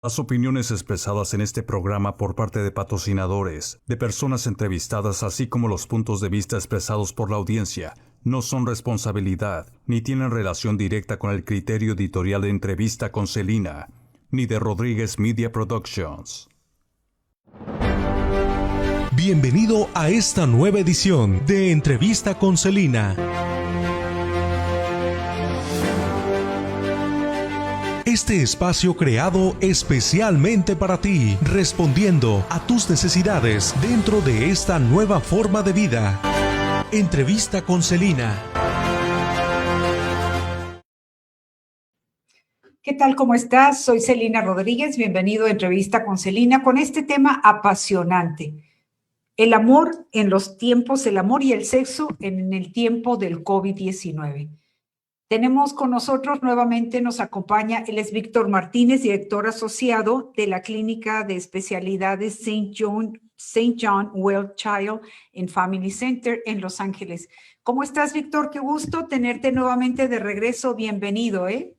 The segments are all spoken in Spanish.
Las opiniones expresadas en este programa por parte de patrocinadores, de personas entrevistadas, así como los puntos de vista expresados por la audiencia, no son responsabilidad, ni tienen relación directa con el criterio editorial de Entrevista con Celina, ni de Rodríguez Media Productions. Bienvenido a esta nueva edición de Entrevista con Celina. Este espacio creado especialmente para ti, respondiendo a tus necesidades dentro de esta nueva forma de vida. Entrevista con Celina. ¿Qué tal? ¿Cómo estás? Soy Celina Rodríguez. Bienvenido a Entrevista con Celina con este tema apasionante. El amor en los tiempos, el amor y el sexo en el tiempo del COVID-19. Tenemos con nosotros nuevamente, nos acompaña, él es Víctor Martínez, director asociado de la Clínica de Especialidades St. John Well Child and Family Center en Los Ángeles. ¿Cómo estás, Víctor? Qué gusto tenerte nuevamente de regreso. Bienvenido, ¿eh?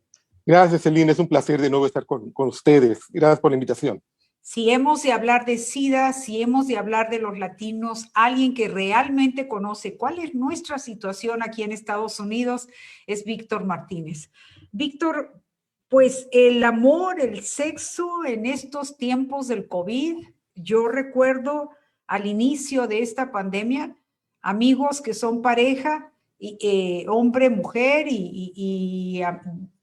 Gracias, Celina. Es un placer de nuevo estar con ustedes. Gracias por la invitación. Si hemos de hablar de SIDA, si hemos de hablar de los latinos, alguien que realmente conoce cuál es nuestra situación aquí en Estados Unidos es Víctor Martínez. Víctor, pues el amor, el sexo en estos tiempos del COVID, yo recuerdo al inicio de esta pandemia, amigos que son pareja, hombre-mujer y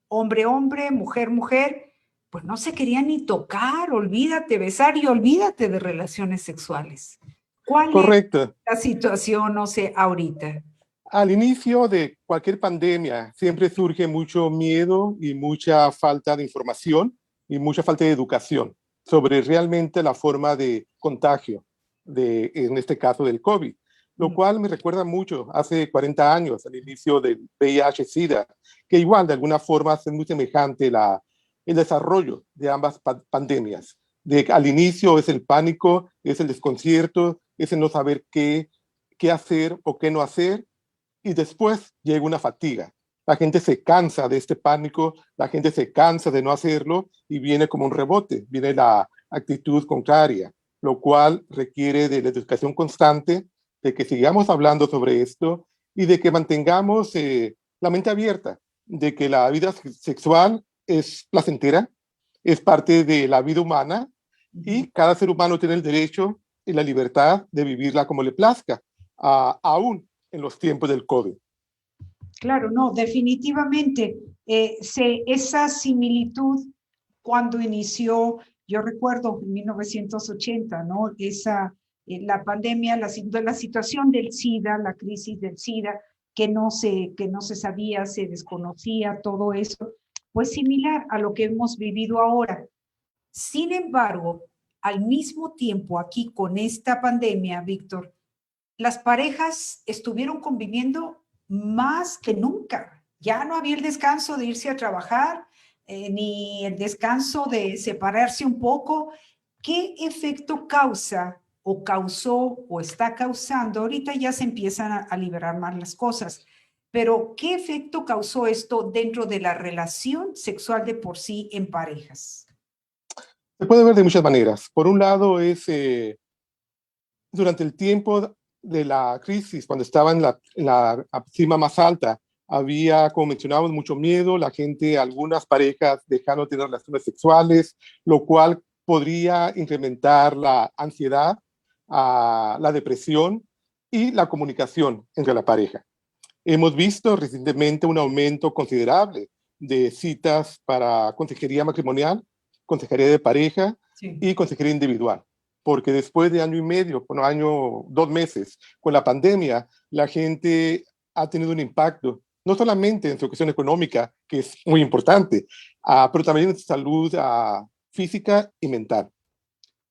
hombre-hombre, mujer-mujer, pues no se querían ni tocar, olvídate besar y olvídate de relaciones sexuales. ¿Cuál Correcto. es la situación, no sé, ahorita? Al inicio de cualquier pandemia siempre surge mucho miedo y mucha falta de información y mucha falta de educación sobre realmente la forma de contagio, en este caso del COVID, lo cual me recuerda mucho hace 40 años, al inicio del VIH-Sida, que igual de alguna forma es muy semejante el desarrollo de ambas pandemias. Al inicio es el pánico, es el desconcierto, es el no saber qué hacer o qué no hacer, y después llega una fatiga. La gente se cansa de este pánico, la gente se cansa de no hacerlo y viene como un rebote, viene la actitud contraria, lo cual requiere de la educación constante, de que sigamos hablando sobre esto y de que mantengamos la mente abierta, de que la vida sexual es placentera, es parte de la vida humana y cada ser humano tiene el derecho y la libertad de vivirla como le plazca, aún en los tiempos del COVID. Claro, no, definitivamente. Esa similitud cuando inició, yo recuerdo en 1980, ¿no? La pandemia, la situación del SIDA, la crisis del SIDA, que no se sabía, se desconocía, todo eso, pues similar a lo que hemos vivido ahora. Sin embargo, al mismo tiempo aquí con esta pandemia, Víctor, las parejas estuvieron conviviendo más que nunca. Ya no había el descanso de irse a trabajar, ni el descanso de separarse un poco. ¿Qué efecto causa o causó o está causando? Ahorita ya se empiezan a liberar más las cosas, pero ¿qué efecto causó esto dentro de la relación sexual de por sí en parejas? Se puede ver de muchas maneras. Por un lado es durante el tiempo de la crisis, cuando estaba en la cima más alta, había, como mencionábamos, mucho miedo, la gente, algunas parejas dejaron de tener relaciones sexuales, lo cual podría incrementar la ansiedad, la depresión y la comunicación entre la pareja. Hemos visto recientemente un aumento considerable de citas para consejería matrimonial, consejería de pareja y consejería individual, porque después de año y medio, 2 meses, con la pandemia, la gente ha tenido un impacto, no solamente en su cuestión económica, que es muy importante, pero también en su salud física y mental.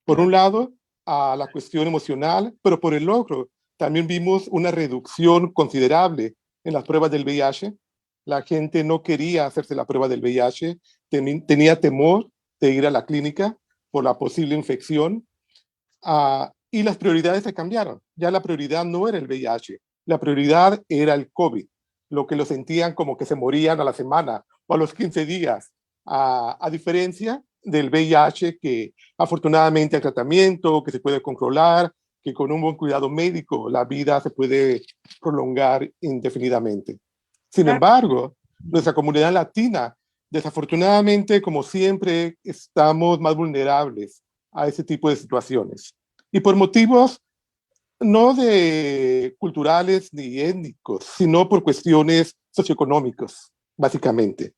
Por un lado, a la cuestión emocional, pero por el otro, también vimos una reducción considerable en las pruebas del VIH. La gente no quería hacerse la prueba del VIH, tenía temor de ir a la clínica por la posible infección, y las prioridades se cambiaron. Ya la prioridad no era el VIH, la prioridad era el COVID, lo que lo sentían como que se morían a la semana o a los 15 días, a diferencia del VIH, que afortunadamente hay tratamiento, que se puede controlar, que con un buen cuidado médico la vida se puede prolongar indefinidamente. Sin embargo, nuestra comunidad latina, desafortunadamente, como siempre, estamos más vulnerables a ese tipo de situaciones. Y por motivos no de culturales ni étnicos, sino por cuestiones socioeconómicas, básicamente.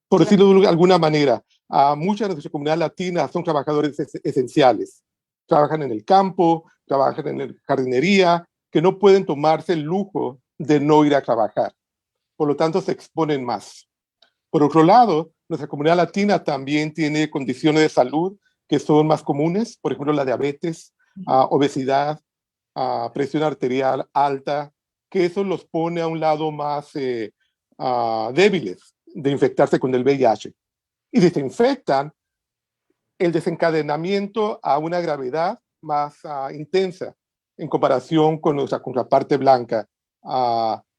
Por decirlo de alguna manera, a muchas de nuestra comunidad latina son trabajadores esenciales. Trabajan en el campo, trabajan en la jardinería, que no pueden tomarse el lujo de no ir a trabajar. Por lo tanto, se exponen más. Por otro lado, nuestra comunidad latina también tiene condiciones de salud que son más comunes, por ejemplo, la diabetes, obesidad, presión arterial alta, que eso los pone a un lado más débiles de infectarse con el VIH. Y si se infectan, el desencadenamiento a una gravedad más intensa en comparación con nuestra contraparte blanca.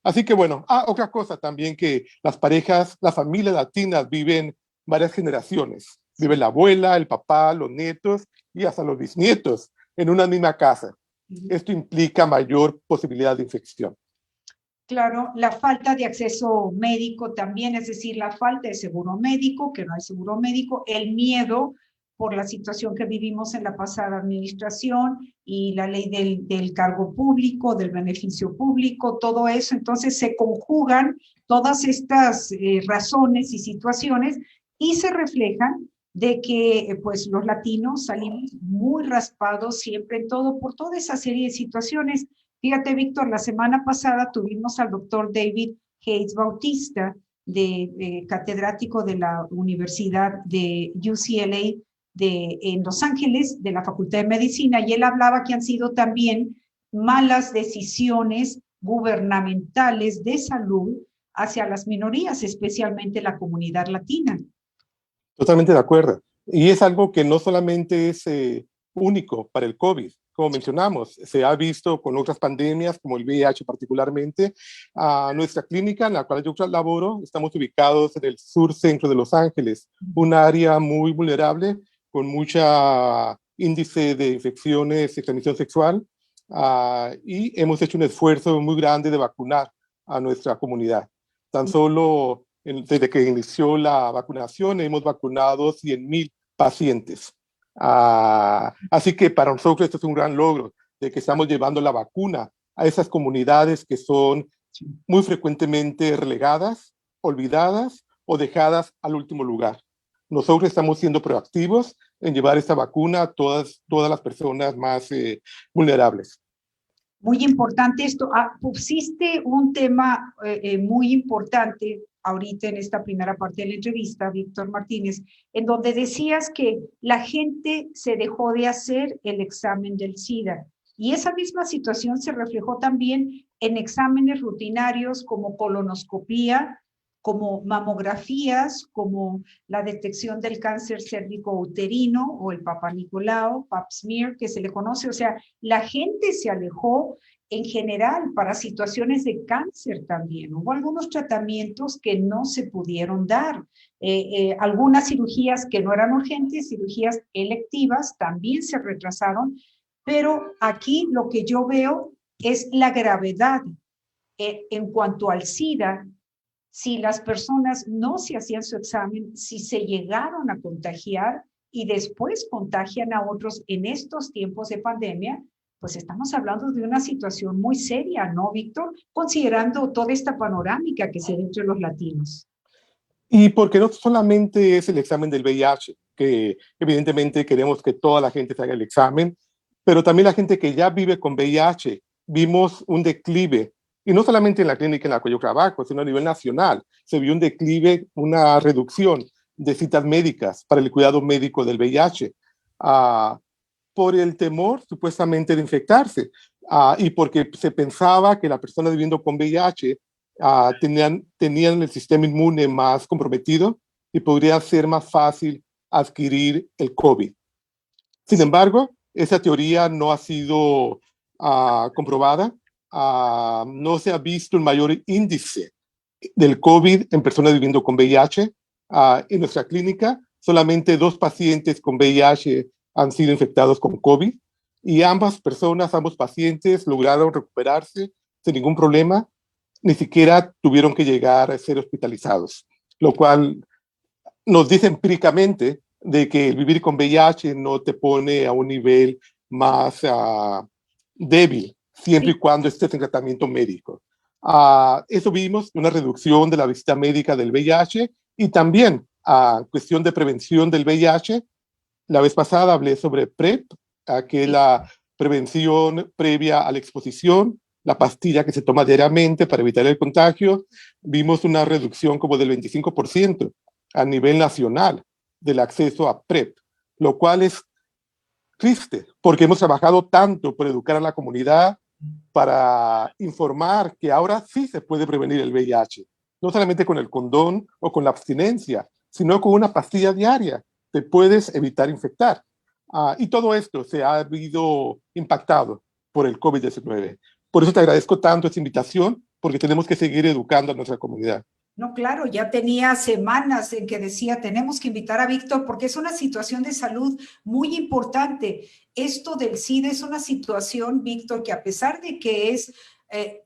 Así que bueno, otra cosa también, que las parejas, las familias latinas viven varias generaciones. Vive la abuela, el papá, los nietos y hasta los bisnietos en una misma casa. Esto implica mayor posibilidad de infección. Claro, la falta de acceso médico también, es decir, la falta de seguro médico, que no hay seguro médico, el miedo por la situación que vivimos en la pasada administración y la ley del cargo público, del beneficio público, todo eso. Entonces se conjugan todas estas razones y situaciones y se reflejan de que pues los latinos salimos muy raspados siempre en todo, por toda esa serie de situaciones. Fíjate, Víctor, la semana pasada tuvimos al doctor David Hayes Bautista, catedrático de la Universidad de UCLA en Los Ángeles, de la Facultad de Medicina, y él hablaba que han sido también malas decisiones gubernamentales de salud hacia las minorías, especialmente la comunidad latina. Totalmente de acuerdo. Y es algo que no solamente es único para el COVID. Como mencionamos, se ha visto con otras pandemias, como el VIH particularmente. Nuestra clínica, en la cual yo laboro, estamos ubicados en el sur centro de Los Ángeles, un área muy vulnerable, con mucho índice de infecciones de transmisión sexual, y hemos hecho un esfuerzo muy grande de vacunar a nuestra comunidad. Tan solo desde que inició la vacunación hemos vacunado 100,000 pacientes. Así que para nosotros esto es un gran logro, de que estamos llevando la vacuna a esas comunidades que son muy frecuentemente relegadas, olvidadas o dejadas al último lugar. Nosotros estamos siendo proactivos en llevar esta vacuna a todas las personas más vulnerables. Muy importante esto. Pusiste un tema muy importante ahorita en esta primera parte de la entrevista, Víctor Martínez, en donde decías que la gente se dejó de hacer el examen del SIDA. Y esa misma situación se reflejó también en exámenes rutinarios como colonoscopía, como mamografías, como la detección del cáncer cérvico-uterino o el Papa Nicolau, Pap smear, que se le conoce. O sea, la gente se alejó en general para situaciones de cáncer también. Hubo algunos tratamientos que no se pudieron dar. Algunas cirugías que no eran urgentes, cirugías electivas, también se retrasaron. Pero aquí lo que yo veo es la gravedad en cuanto al SIDA. Si las personas no se hacían su examen, si se llegaron a contagiar y después contagian a otros en estos tiempos de pandemia, pues estamos hablando de una situación muy seria, ¿no, Víctor? Considerando toda esta panorámica que se ve entre los latinos. Y porque no solamente es el examen del VIH, que evidentemente queremos que toda la gente se haga el examen, pero también la gente que ya vive con VIH, vimos un declive, y no solamente en la clínica en la que yo trabajo, sino a nivel nacional, se vio un declive, una reducción de citas médicas para el cuidado médico del VIH, por el temor supuestamente de infectarse, y porque se pensaba que las personas viviendo con VIH tenían el sistema inmune más comprometido y podría ser más fácil adquirir el COVID. Sin embargo, esa teoría no ha sido comprobada. No se ha visto un mayor índice del COVID en personas viviendo con VIH en nuestra clínica. solamente 2 pacientes con VIH han sido infectados con COVID y ambos pacientes lograron recuperarse sin ningún problema, ni siquiera tuvieron que llegar a ser hospitalizados, lo cual nos dice empíricamente de que el vivir con VIH no te pone a un nivel más débil, siempre y cuando estés en tratamiento médico. Eso vimos, una reducción de la visita médica del VIH y también cuestión de prevención del VIH. La vez pasada hablé sobre PrEP, que es la prevención previa a la exposición, la pastilla que se toma diariamente para evitar el contagio. Vimos una reducción como del 25% a nivel nacional del acceso a PrEP, lo cual es triste, porque hemos trabajado tanto por educar a la comunidad, para informar que ahora sí se puede prevenir el VIH, no solamente con el condón o con la abstinencia, sino con una pastilla diaria te puedes evitar infectar. Y todo esto se ha habido impactado por el COVID-19. Por eso te agradezco tanto esta invitación, porque tenemos que seguir educando a nuestra comunidad. No, claro, ya tenía semanas en que decía, tenemos que invitar a Víctor porque es una situación de salud muy importante. Esto del SIDA es una situación, Víctor, que a pesar de que es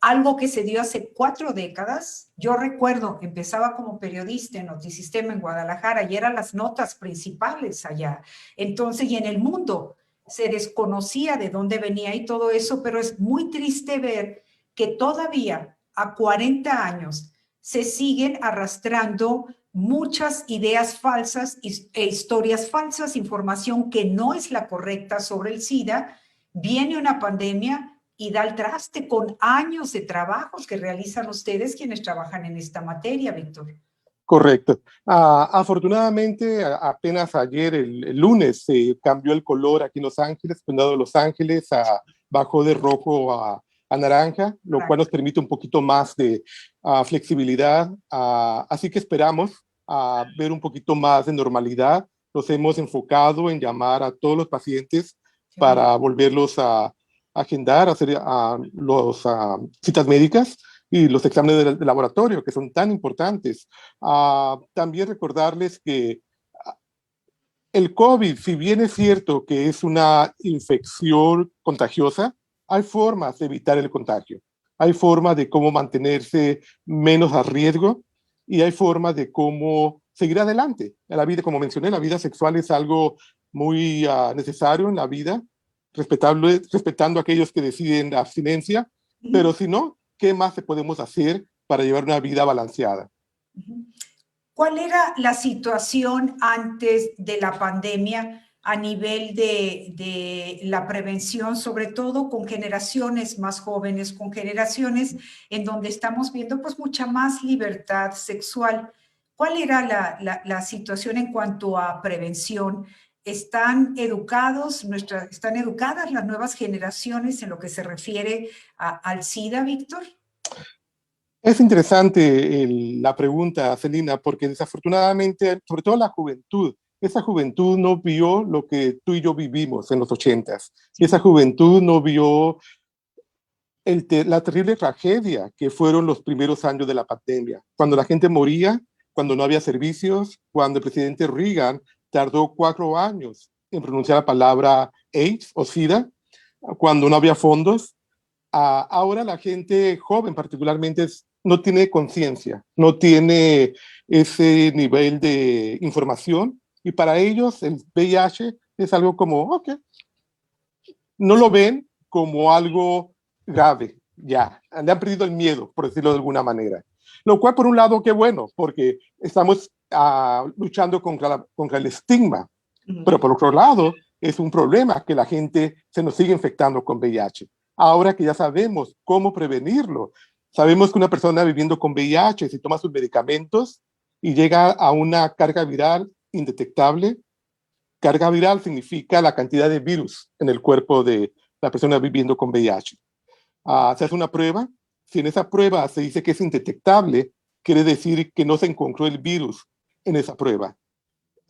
algo que se dio hace 4 décadas, yo recuerdo, empezaba como periodista en Notisistema en Guadalajara y eran las notas principales allá. Entonces, y en el mundo se desconocía de dónde venía y todo eso, pero es muy triste ver que todavía a 40 años se siguen arrastrando muchas ideas falsas e historias falsas, información que no es la correcta sobre el SIDA. Viene una pandemia y da el traste con años de trabajos que realizan ustedes quienes trabajan en esta materia, Víctor. Correcto. Afortunadamente, apenas ayer, el lunes, se cambió el color aquí en Los Ángeles, el condado de Los Ángeles, bajó de rojo a naranja, lo cual nos permite un poquito más de flexibilidad. Así que esperamos ver un poquito más de normalidad. Nos hemos enfocado en llamar a todos los pacientes para volverlos a agendar, hacer las citas médicas y los exámenes de laboratorio, que son tan importantes. También recordarles que el COVID, si bien es cierto que es una infección contagiosa, hay formas de evitar el contagio. Hay formas de cómo mantenerse menos a riesgo y hay formas de cómo seguir adelante. La vida, como mencioné, la vida sexual es algo muy necesario en la vida, respetando a aquellos que deciden la abstinencia, pero si no, ¿qué más podemos hacer para llevar una vida balanceada? ¿Cuál era la situación antes de la pandemia a nivel de la prevención, sobre todo con generaciones más jóvenes, con generaciones en donde estamos viendo pues mucha más libertad sexual? ¿Cuál era la situación en cuanto a prevención? ¿Están educadas las nuevas generaciones en lo que se refiere al SIDA, Víctor? Es interesante la pregunta, Celina, porque desafortunadamente, sobre todo la juventud, esa juventud no vio lo que tú y yo vivimos en los 80s. Esa juventud no vio la terrible tragedia que fueron los primeros años de la pandemia, cuando la gente moría, cuando no había servicios, cuando el presidente Reagan tardó 4 años en pronunciar la palabra AIDS o SIDA, cuando no había fondos. Ahora la gente joven particularmente no tiene conciencia, no tiene ese nivel de información y para ellos el VIH es algo como, ok, no lo ven como algo grave, ya, le han perdido el miedo, por decirlo de alguna manera. Lo cual por un lado qué bueno, porque estamos luchando contra el estigma, pero por otro lado es un problema que la gente se nos sigue infectando con VIH. Ahora que ya sabemos cómo prevenirlo, sabemos que una persona viviendo con VIH, si toma sus medicamentos y llega a una carga viral indetectable, carga viral significa la cantidad de virus en el cuerpo de la persona viviendo con VIH. Se hace una prueba, si en esa prueba se dice que es indetectable, quiere decir que no se encontró el virus en esa prueba.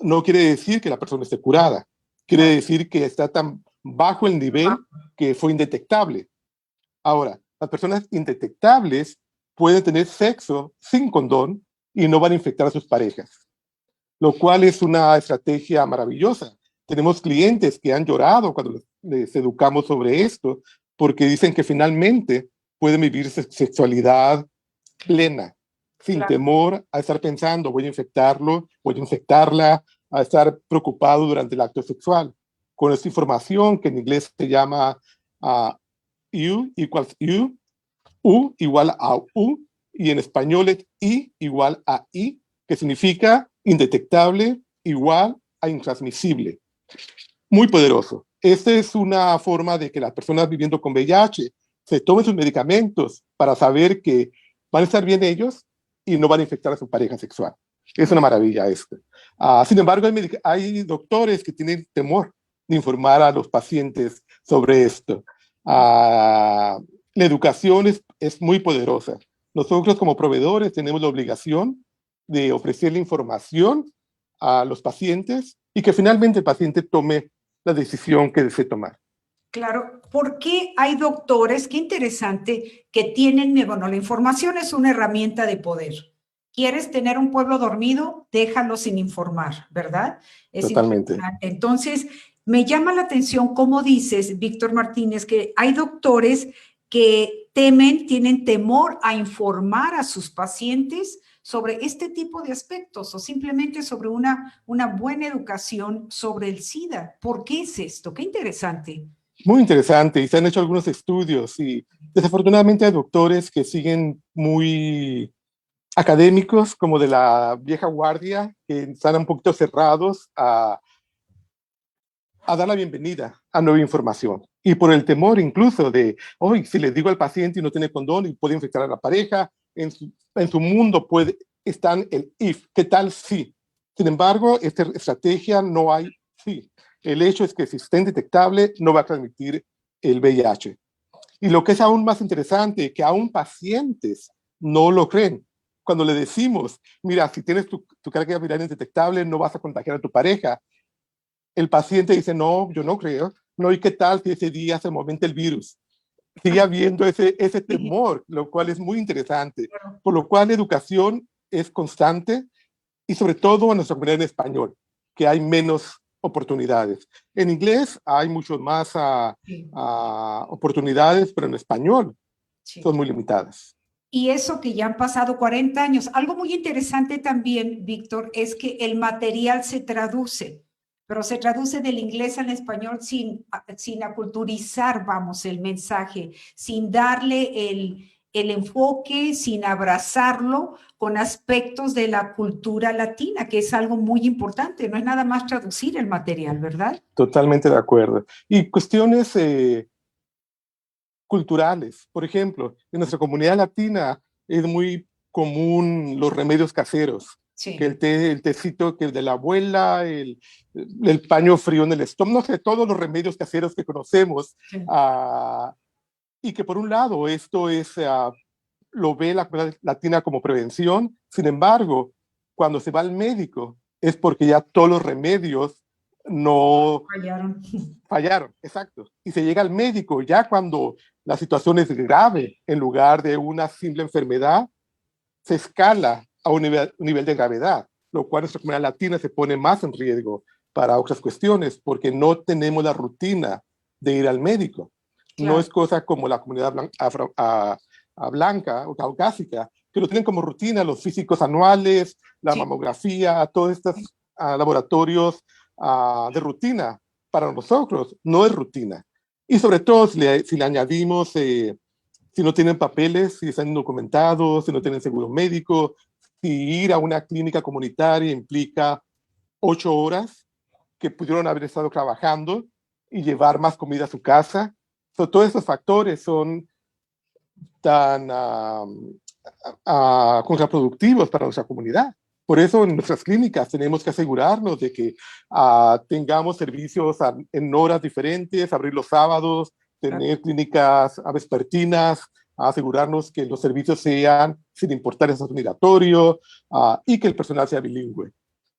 No quiere decir que la persona esté curada, quiere decir que está tan bajo el nivel que fue indetectable. Ahora, las personas indetectables pueden tener sexo sin condón y no van a infectar a sus parejas. lo cual es una estrategia maravillosa. Tenemos clientes que han llorado cuando les educamos sobre esto, porque dicen que finalmente pueden vivir sexualidad plena, sin Claro. temor a estar pensando, voy a infectarlo, voy a infectarla, a estar preocupado durante el acto sexual. Con esta información que en inglés se llama U equals U, U igual a U, y en español es I igual a I, que significa indetectable igual a intransmisible. Muy poderoso. Esta es una forma de que las personas viviendo con VIH se tomen sus medicamentos para saber que van a estar bien ellos y no van a infectar a su pareja sexual. Es una maravilla esto. Sin embargo, hay doctores que tienen temor de informar a los pacientes sobre esto. La educación es muy poderosa. Nosotros como proveedores tenemos la obligación de ofrecerle información a los pacientes y que finalmente el paciente tome la decisión que desee tomar. Claro, ¿por qué hay doctores, qué interesante, que tienen, bueno, la información es una herramienta de poder. ¿Quieres tener un pueblo dormido? Déjalo sin informar, ¿verdad? Es Totalmente. impresionante. Entonces, me llama la atención cómo dices, Víctor Martínez, que hay doctores que temen, tienen temor a informar a sus pacientes sobre este tipo de aspectos o simplemente sobre una buena educación sobre el SIDA. ¿Por qué es esto? Qué interesante. Muy interesante, y se han hecho algunos estudios, y desafortunadamente hay doctores que siguen muy académicos, como de la vieja guardia, que están un poquito cerrados a dar la bienvenida a nueva información. Y por el temor incluso de, hoy si le digo al paciente y no tiene condón y puede infectar a la pareja, en su mundo están el if, ¿qué tal si? Sin embargo, esta estrategia no hay sí. El hecho es que si está indetectable, no va a transmitir el VIH. Y lo que es aún más interesante, que aún pacientes no lo creen. Cuando le decimos, mira, si tienes tu carga viral indetectable, no vas a contagiar a tu pareja. El paciente dice, no, yo no creo. No, ¿y qué tal si ese día se momenta el virus? Sigue habiendo ese temor, lo cual es muy interesante. Por lo cual la educación es constante y sobre todo en nuestra comunidad en español, que hay menos oportunidades. En inglés hay mucho más oportunidades, pero en español son muy limitadas. Y eso que ya han pasado 40 años. Algo muy interesante también, Víctor, es que el material se traduce, pero se traduce del inglés al español sin aculturizar, vamos, el mensaje, sin darle el enfoque, sin abrazarlo con aspectos de la cultura latina, que es algo muy importante. No es nada más traducir el material, ¿verdad? Totalmente de acuerdo. Y cuestiones culturales. Por ejemplo, en nuestra comunidad latina es muy común los remedios caseros. Sí. Que el tecito que de la abuela, el paño frío en el estómago, no sé, todos los remedios caseros que conocemos. Sí. Y que por un lado esto es, lo ve la comunidad latina como prevención. Sin embargo, cuando se va al médico es porque ya todos los remedios no fallaron, exacto. Y se llega al médico ya cuando la situación es grave, en lugar de una simple enfermedad, se escala a un nivel de gravedad, lo cual nuestra comunidad latina se pone más en riesgo para otras cuestiones, porque no tenemos la rutina de ir al médico. Claro. No es cosa como la comunidad blanca o caucásica, que lo tienen como rutina, los físicos anuales, la mamografía, todos estos laboratorios de rutina. Para nosotros no es rutina. Y sobre todo si le añadimos, si no tienen papeles, si están indocumentados, si no tienen seguro médico, si ir a una clínica comunitaria implica 8 horas que pudieron haber estado trabajando y llevar más comida a su casa. Todos estos factores son tan contraproductivos para nuestra comunidad. Por eso en nuestras clínicas tenemos que asegurarnos de que tengamos servicios en horas diferentes, abrir los sábados, tener clínicas vespertinas, asegurarnos que los servicios sean sin importar el estatus migratorio y que el personal sea bilingüe.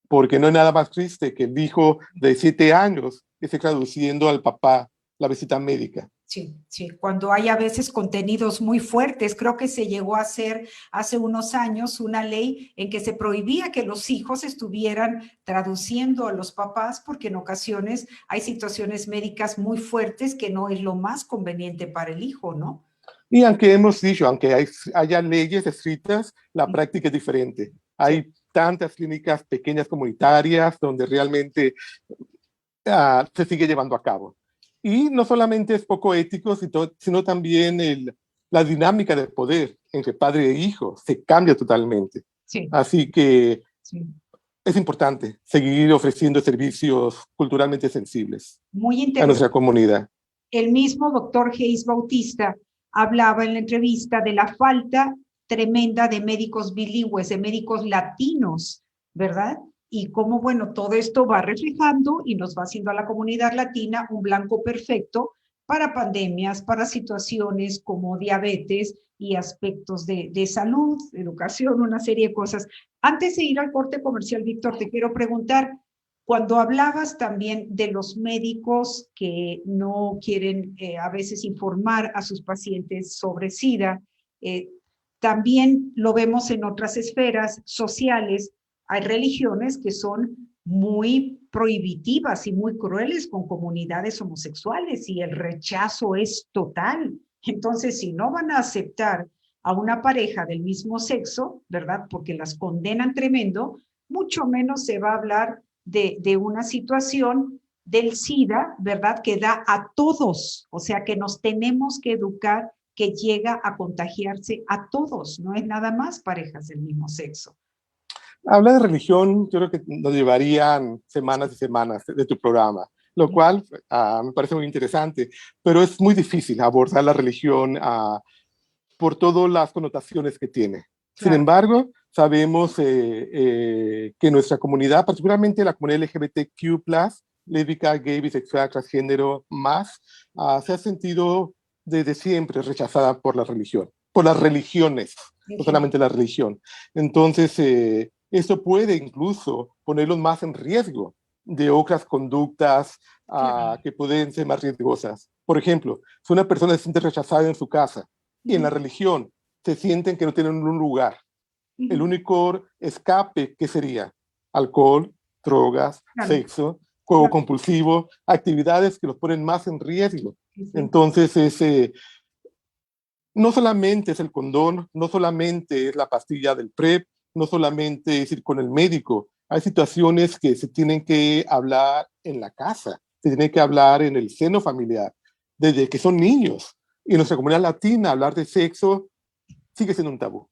Porque no hay nada más triste que el hijo de 7 años esté traduciendo al papá la visita médica. Sí, sí, cuando hay a veces contenidos muy fuertes, creo que se llegó a hacer hace unos años una ley en que se prohibía que los hijos estuvieran traduciendo a los papás porque en ocasiones hay situaciones médicas muy fuertes que no es lo más conveniente para el hijo, ¿no? Y aunque hemos dicho, aunque haya leyes escritas, la práctica es diferente. Hay tantas clínicas pequeñas comunitarias donde realmente se sigue llevando a cabo. Y no solamente es poco ético, sino también la dinámica del poder entre padre e hijo se cambia totalmente. Sí. Así que es importante seguir ofreciendo servicios culturalmente sensibles muy interesante a nuestra comunidad. El mismo doctor Hayes Bautista hablaba en la entrevista de la falta tremenda de médicos bilingües, de médicos latinos, ¿verdad? Y cómo, bueno, todo esto va reflejando y nos va haciendo a la comunidad latina un blanco perfecto para pandemias, para situaciones como diabetes y aspectos de salud, educación, una serie de cosas. Antes de ir al corte comercial, Víctor, te quiero preguntar, cuando hablabas también de los médicos que no quieren a veces informar a sus pacientes sobre SIDA, también lo vemos en otras esferas sociales. Hay religiones que son muy prohibitivas y muy crueles con comunidades homosexuales y el rechazo es total. Entonces, si no van a aceptar a una pareja del mismo sexo, ¿verdad? Porque las condenan tremendo, mucho menos se va a hablar de una situación del SIDA, ¿verdad? Que da a todos, o sea que nos tenemos que educar, que llega a contagiarse a todos, no es nada más parejas del mismo sexo. Habla de religión, yo creo que nos llevarían semanas y semanas de tu programa, lo cual me parece muy interesante, pero es muy difícil abordar la religión por todas las connotaciones que tiene. Sin embargo, sabemos que nuestra comunidad, particularmente la comunidad LGBTQ+, lésbica, gay, bisexual, transgénero, más, se ha sentido desde siempre rechazada por la religión, por las religiones, no solamente la religión. Entonces, esto puede incluso ponerlos más en riesgo de otras conductas que pueden ser más riesgosas. Por ejemplo, si una persona se siente rechazada en su casa y en la religión se sienten que no tienen un lugar, el único escape, ¿qué sería? Alcohol, drogas, sexo, juego compulsivo, actividades que los ponen más en riesgo. Entonces, no solamente es el condón, no solamente es la pastilla del PrEP, no solamente es ir con el médico. Hay situaciones que se tienen que hablar en la casa, se tiene que hablar en el seno familiar, desde que son niños. Y en nuestra comunidad latina, hablar de sexo sigue siendo un tabú.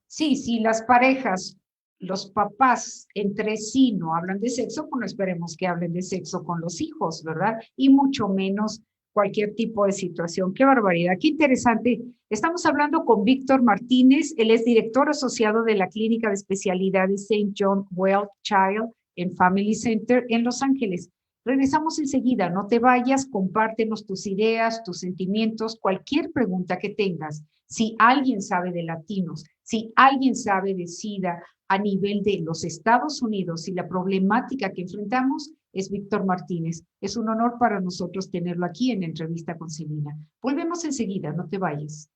Sí, si las parejas, los papás entre sí no hablan de sexo, pues no esperemos que hablen de sexo con los hijos, ¿verdad? Y mucho menos cualquier tipo de situación. ¡Qué barbaridad! ¡Qué interesante! Estamos hablando con Víctor Martínez. Él es director asociado de la Clínica de Especialidades St. John Well Child and Family Center en Los Ángeles. Regresamos enseguida. No te vayas, compártenos tus ideas, tus sentimientos, cualquier pregunta que tengas. Si alguien sabe de latinos, si alguien sabe de SIDA a nivel de los Estados Unidos y la problemática que enfrentamos, es Víctor Martínez. Es un honor para nosotros tenerlo aquí en Entrevista con Celina. Volvemos enseguida, no te vayas.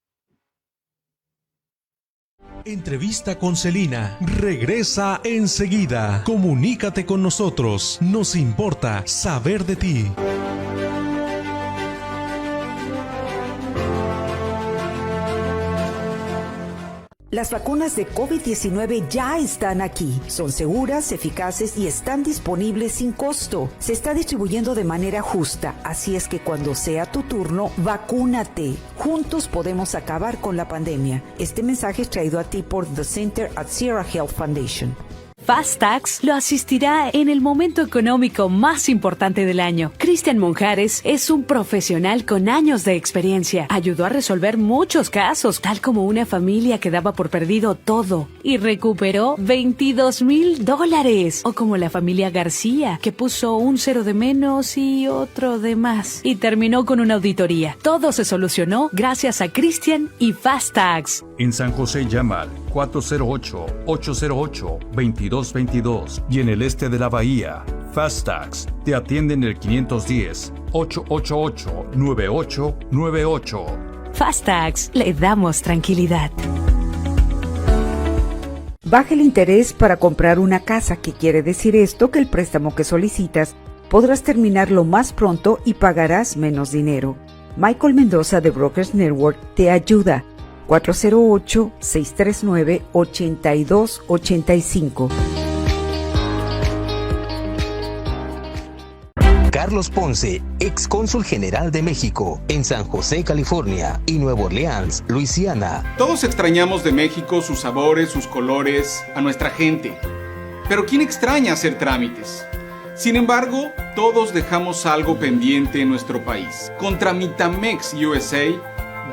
Entrevista con Celina regresa enseguida. Comunícate con nosotros. Nos importa saber de ti. Las vacunas de COVID-19 ya están aquí. Son seguras, eficaces y están disponibles sin costo. Se está distribuyendo de manera justa, así es que cuando sea tu turno, vacúnate. Juntos podemos acabar con la pandemia. Este mensaje es traído a ti por The Center at Sierra Health Foundation. Fast Tax lo asistirá en el momento económico más importante del año. Cristian Monjares es un profesional con años de experiencia. Ayudó a resolver muchos casos, tal como una familia que daba por perdido todo y recuperó $22,000. O como la familia García, que puso un 0 de menos y otro de más y terminó con una auditoría. Todo se solucionó gracias a Cristian y Fast Tax. En San José llama al 408-808-2222 y en el este de la bahía, Fastax. Te atienden el 510-888-9898. Fastax, le damos tranquilidad. Baja el interés para comprar una casa. ¿Qué quiere decir esto? Que el préstamo que solicitas podrás terminarlo más pronto y pagarás menos dinero. Michael Mendoza de Brokers Network te ayuda. 408-639-8285. Carlos Ponce, ex cónsul general de México en San José, California y Nueva Orleans, Luisiana. Todos extrañamos de México sus sabores, sus colores, a nuestra gente. Pero ¿quién extraña hacer trámites? Sin embargo, todos dejamos algo pendiente en nuestro país. Con Tramitamex USA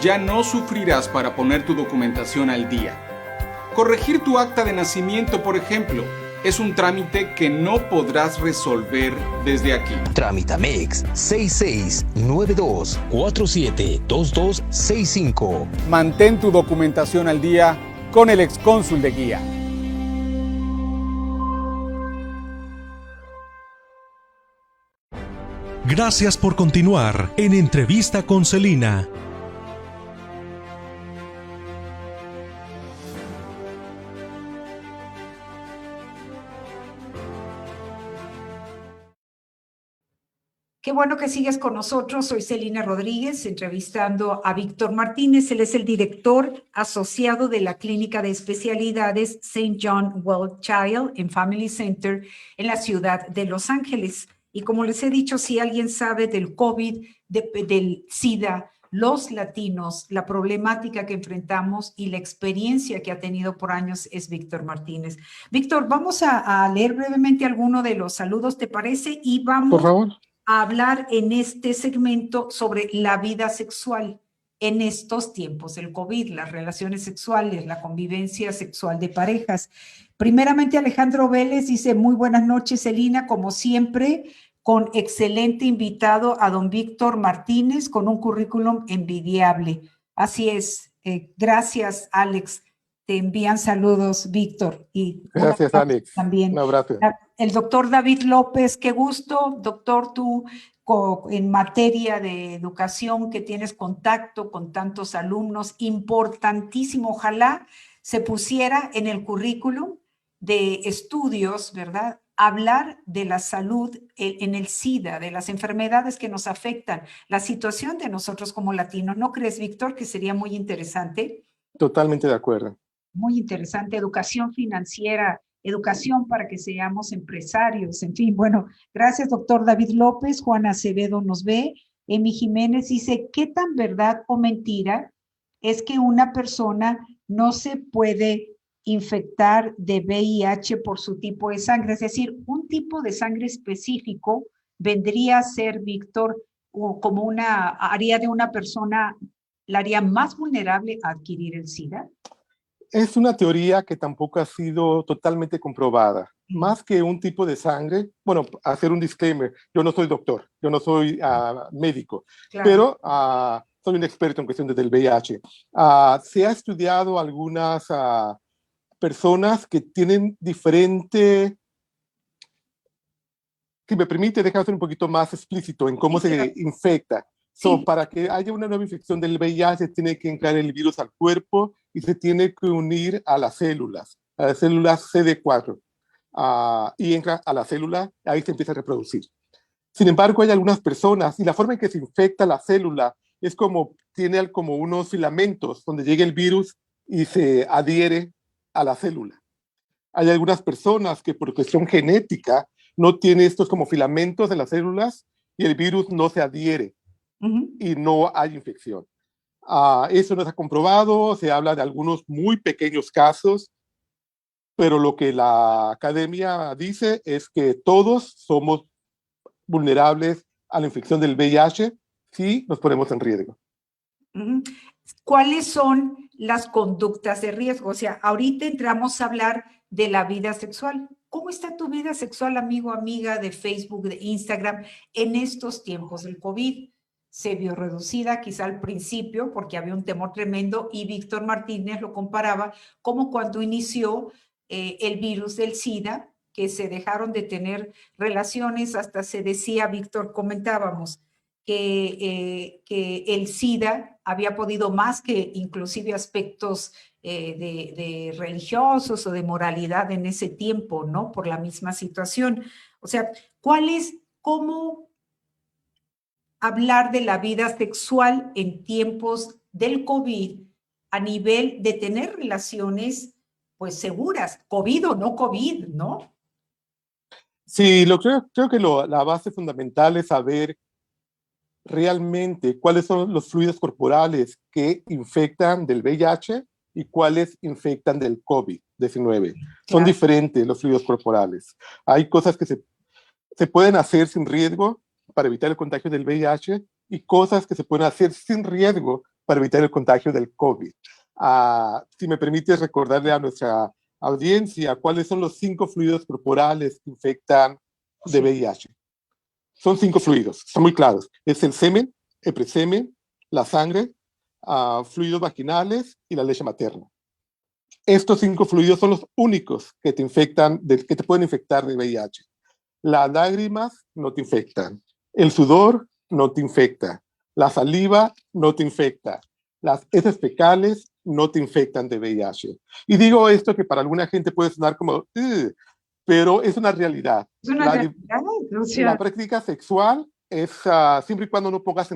ya no sufrirás para poner tu documentación al día. Corregir tu acta de nacimiento, por ejemplo, es un trámite que no podrás resolver desde aquí. Tramitamex 6692472265. Mantén tu documentación al día con el excónsul de guía. Gracias por continuar en Entrevista con Celina. Qué bueno que sigues con nosotros. Soy Celina Rodríguez, entrevistando a Víctor Martínez. Él es el director asociado de la Clínica de Especialidades St. John Well Child and Family Center en la ciudad de Los Ángeles. Y como les he dicho, si alguien sabe del COVID, del SIDA, los latinos, la problemática que enfrentamos y la experiencia que ha tenido por años es Víctor Martínez. Víctor, vamos a leer brevemente alguno de los saludos, ¿te parece? Y vamos Por favor. a hablar en este segmento sobre la vida sexual en estos tiempos del COVID, las relaciones sexuales, la convivencia sexual de parejas. Primeramente, Alejandro Vélez dice, muy buenas noches, Celina, como siempre, con excelente invitado a don Víctor Martínez, con un currículum envidiable. Así es. Gracias, Alex. Te envían saludos, Víctor. Y gracias, Alex. También. Un abrazo. El doctor David López, qué gusto. Doctor, tú en materia de educación que tienes contacto con tantos alumnos, importantísimo. Ojalá se pusiera en el currículum de estudios, ¿verdad? Hablar de la salud en el SIDA, de las enfermedades que nos afectan, la situación de nosotros como latinos. ¿No crees, Víctor, que sería muy interesante? Totalmente de acuerdo. Muy interesante. Educación financiera, educación para que seamos empresarios, en fin. Bueno, gracias, doctor David López. Juan Acevedo nos ve. Emi Jiménez dice, ¿qué tan verdad o mentira es que una persona no se puede infectar de VIH por su tipo de sangre? Es decir, un tipo de sangre específico vendría a ser, Víctor, como una área de una persona, la haría más vulnerable a adquirir el SIDA. Es una teoría que tampoco ha sido totalmente comprobada. Más que un tipo de sangre, bueno, hacer un disclaimer, yo no soy doctor, yo no soy médico, claro, pero soy un experto en cuestiones del VIH. Se ha estudiado algunas personas que tienen diferente, si me permite, déjame ser un poquito más explícito en cómo se infecta. Sí. Para que haya una nueva infección del VIH, tiene que entrar el virus al cuerpo y se tiene que unir a las células CD4. Y entra a la célula, ahí se empieza a reproducir. Sin embargo, hay algunas personas, y la forma en que se infecta la célula es tiene como unos filamentos donde llega el virus y se adhiere a la célula. Hay algunas personas que por cuestión genética no tienen estos como filamentos de las células y el virus no se adhiere. Y no hay infección. Eso no está comprobado, se habla de algunos muy pequeños casos, pero lo que la academia dice es que todos somos vulnerables a la infección del VIH si nos ponemos en riesgo. ¿Cuáles son las conductas de riesgo? O sea, ahorita entramos a hablar de la vida sexual. ¿Cómo está tu vida sexual, amigo, amiga de Facebook, de Instagram, en estos tiempos del COVID? se vio reducida, quizá al principio, porque había un temor tremendo, y Víctor Martínez lo comparaba como cuando inició el virus del SIDA, que se dejaron de tener relaciones, hasta se decía, Víctor, comentábamos, que el SIDA había podido más que inclusive aspectos de religiosos o de moralidad en ese tiempo, ¿no? Por la misma situación. O sea, cómo hablar de la vida sexual en tiempos del COVID a nivel de tener relaciones, pues, seguras, COVID o no COVID, ¿no? Sí, creo que la base fundamental es saber realmente cuáles son los fluidos corporales que infectan del VIH y cuáles infectan del COVID-19. Claro. Son diferentes los fluidos corporales. Hay cosas que se pueden hacer sin riesgo para evitar el contagio del VIH y cosas que se pueden hacer sin riesgo para evitar el contagio del COVID. Si me permites recordarle a nuestra audiencia cuáles son los 5 fluidos corporales que infectan de VIH. Son 5 fluidos, son muy claros. Es el semen, el presemen, la sangre, fluidos vaginales y la leche materna. Estos 5 fluidos son los únicos que te infectan, que te pueden infectar de VIH. Las lágrimas no te infectan. El sudor no te infecta. La saliva no te infecta. Las heces fecales no te infectan de VIH. Y digo esto que para alguna gente puede sonar como, pero es una realidad. Es una realidad. La práctica sexual es, siempre y cuando no pongas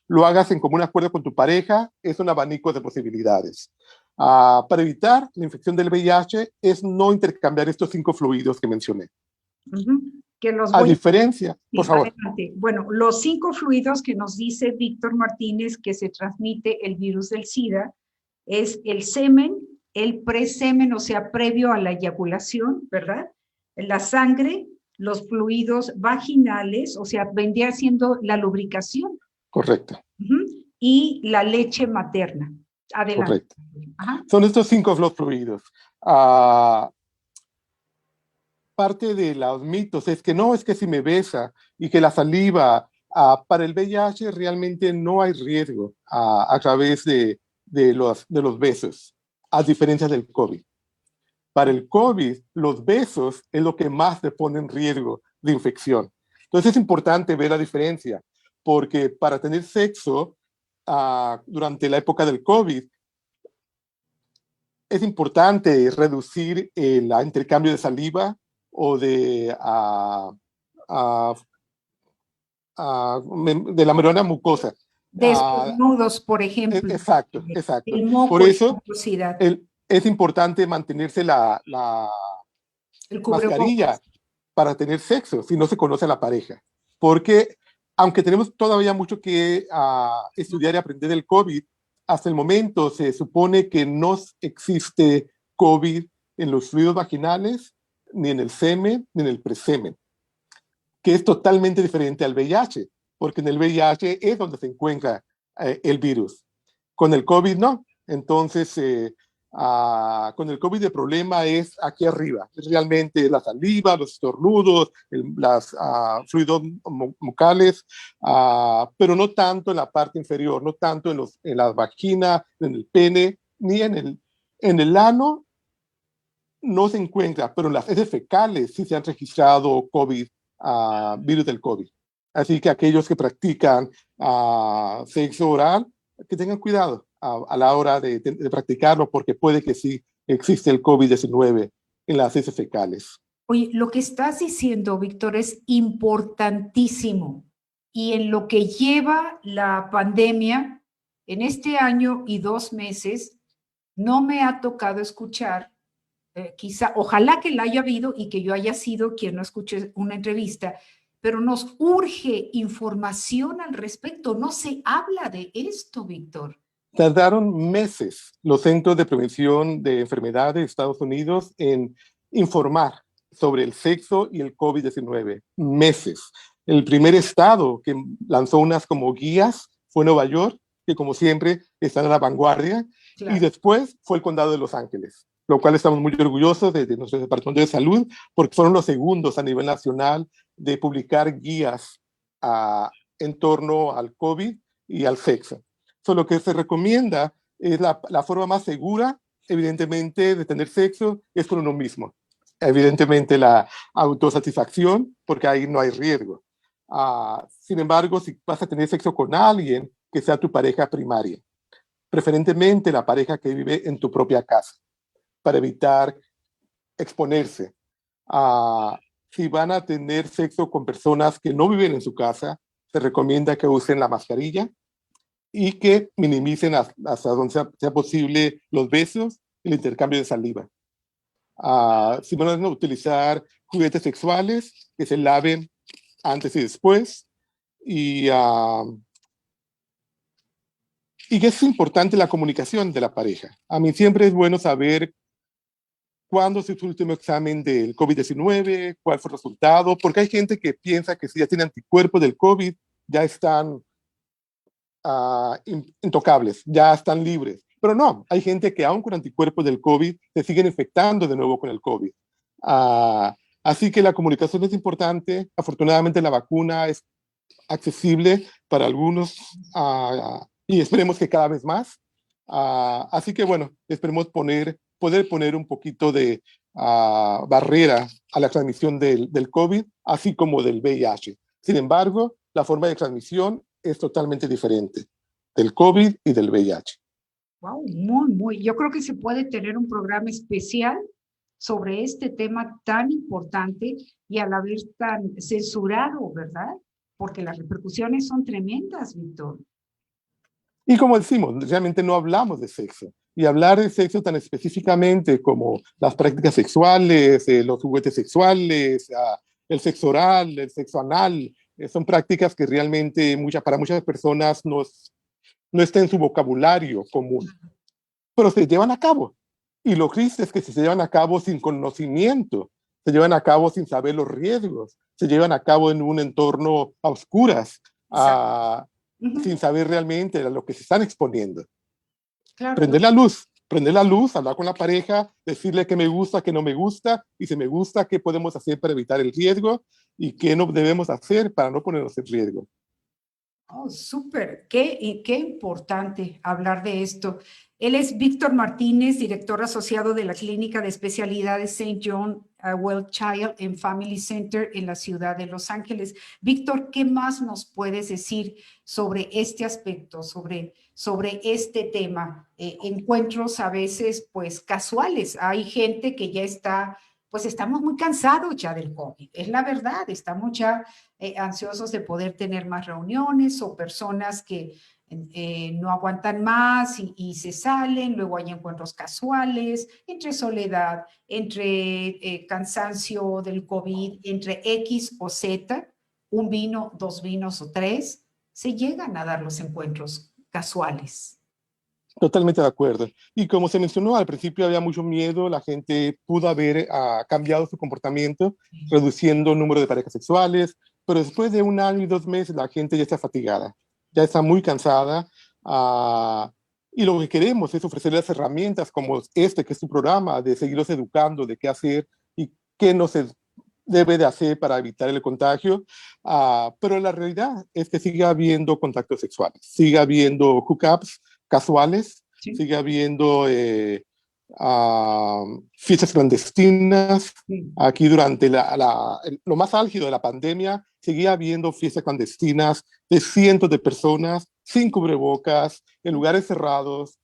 lo hagas en común acuerdo con tu pareja, es un abanico de posibilidades. Para evitar la infección del VIH es no intercambiar estos 5 fluidos que mencioné. Que los a diferencia, por favor. Adelante. Bueno, los 5 fluidos que nos dice Víctor Martínez que se transmite el virus del SIDA es el semen, el presemen, o sea, previo a la eyaculación, ¿verdad? La sangre, los fluidos vaginales, o sea, vendría siendo la lubricación. Correcto. Y la leche materna. Adelante. Correcto. Son estos 5 fluidos. Parte de los mitos es que no, es que si me besa y que la saliva, para el VIH realmente no hay riesgo a través de los besos, a diferencia del COVID. Para el COVID, los besos es lo que más te pone en riesgo de infección. Entonces es importante ver la diferencia, porque para tener sexo durante la época del COVID, es importante reducir el intercambio de saliva o de la membrana mucosa. De estornudos, por ejemplo. Exacto. El moco, por eso es importante mantenerse la mascarilla para tener sexo, si no se conoce a la pareja. Porque aunque tenemos todavía mucho que estudiar y aprender del COVID, hasta el momento se supone que no existe COVID en los fluidos vaginales, ni en el semen, ni en el presemen, que es totalmente diferente al VIH, porque en el VIH es donde se encuentra el virus. Con el COVID no. Entonces, con el COVID el problema es aquí arriba. Es realmente la saliva, los estornudos, los fluidos mucales, pero no tanto en la parte inferior, no tanto en la vagina, en el pene, ni en el ano. No se encuentra, pero en las heces fecales sí se han registrado COVID, virus del COVID. Así que aquellos que practican sexo oral, que tengan cuidado a la hora de practicarlo, porque puede que sí existe el COVID-19 en las heces fecales. Oye, lo que estás diciendo, Víctor, es importantísimo. Y en lo que lleva la pandemia, en este año y 2 meses, no me ha tocado escuchar, quizá, ojalá que la haya habido y que yo haya sido quien no escuche una entrevista, pero nos urge información al respecto. No se habla de esto, Víctor. Tardaron meses los Centros de Prevención de Enfermedades de Estados Unidos en informar sobre el sexo y el COVID-19. Meses. El primer estado que lanzó unas como guías fue Nueva York, que como siempre están a la vanguardia, claro. Y después fue el condado de Los Ángeles, lo cual estamos muy orgullosos de nuestro Departamento de Salud, porque fueron los segundos a nivel nacional de publicar guías en torno al COVID y al sexo. Lo que se recomienda es la forma más segura, evidentemente, de tener sexo es con uno mismo. Evidentemente la autosatisfacción, porque ahí no hay riesgo. Sin embargo, si vas a tener sexo con alguien, que sea tu pareja primaria, preferentemente la pareja que vive en tu propia casa, para evitar exponerse. Si van a tener sexo con personas que no viven en su casa, se recomienda que usen la mascarilla y que minimicen hasta donde sea posible los besos y el intercambio de saliva. Si van a utilizar juguetes sexuales, que se laven antes y después. Y que es importante la comunicación de la pareja. A mí siempre es bueno saber cuándo se hizo el último examen del COVID-19, cuál fue el resultado, porque hay gente que piensa que si ya tiene anticuerpos del COVID, ya están intocables, ya están libres. Pero no, hay gente que aún con anticuerpos del COVID se siguen infectando de nuevo con el COVID. Así que la comunicación es importante. Afortunadamente la vacuna es accesible para algunos y esperemos que cada vez más. Así que bueno, esperemos poder poner un poquito de barrera a la transmisión del COVID, así como del VIH. Sin embargo, la forma de transmisión es totalmente diferente del COVID y del VIH. Wow, yo creo que se puede tener un programa especial sobre este tema tan importante y a la vez tan censurado, ¿verdad? Porque las repercusiones son tremendas, Víctor. Y como decimos, realmente no hablamos de sexo. Y hablar de sexo tan específicamente como las prácticas sexuales, los juguetes sexuales, el sexo oral, el sexo anal, son prácticas que realmente para muchas personas no está en su vocabulario común. Pero se llevan a cabo. Y lo triste es que se llevan a cabo sin conocimiento, se llevan a cabo sin saber los riesgos, se llevan a cabo en un entorno a oscuras, sin saber realmente a lo que se están exponiendo. Claro. Prender la luz, hablar con la pareja, decirle que me gusta, que no me gusta, y si me gusta, qué podemos hacer para evitar el riesgo y qué no debemos hacer para no ponernos en riesgo. Oh, súper, qué importante hablar de esto. Él es Víctor Martínez, director asociado de la Clínica de Especialidades St. John Well Child and Family Center en la ciudad de Los Ángeles. Víctor, ¿qué más nos puedes decir sobre este aspecto, sobre este tema? Encuentros a veces, pues, casuales. Hay gente que ya está, pues, estamos muy cansados ya del COVID. Es la verdad, estamos ya ansiosos de poder tener más reuniones o personas que no aguantan más y se salen, luego hay encuentros casuales, entre soledad, entre cansancio del COVID, entre X o Z, un vino, 2 vinos o 3, se llegan a dar los encuentros casuales. Totalmente de acuerdo. Y como se mencionó, al principio había mucho miedo, la gente pudo haber cambiado su comportamiento, reduciendo el número de parejas sexuales, pero después de 1 año y 2 meses la gente ya está fatigada, ya está muy cansada, y lo que queremos es ofrecerles herramientas como que es tu programa, de seguirlos educando de qué hacer y qué no se debe de hacer para evitar el contagio, pero la realidad es que sigue habiendo contactos sexuales, sigue habiendo hookups casuales, sí. Sigue habiendo fiestas clandestinas. Sí. Aquí durante lo más álgido de la pandemia, seguía habiendo fiestas clandestinas de cientos de personas, sin cubrebocas, en lugares cerrados.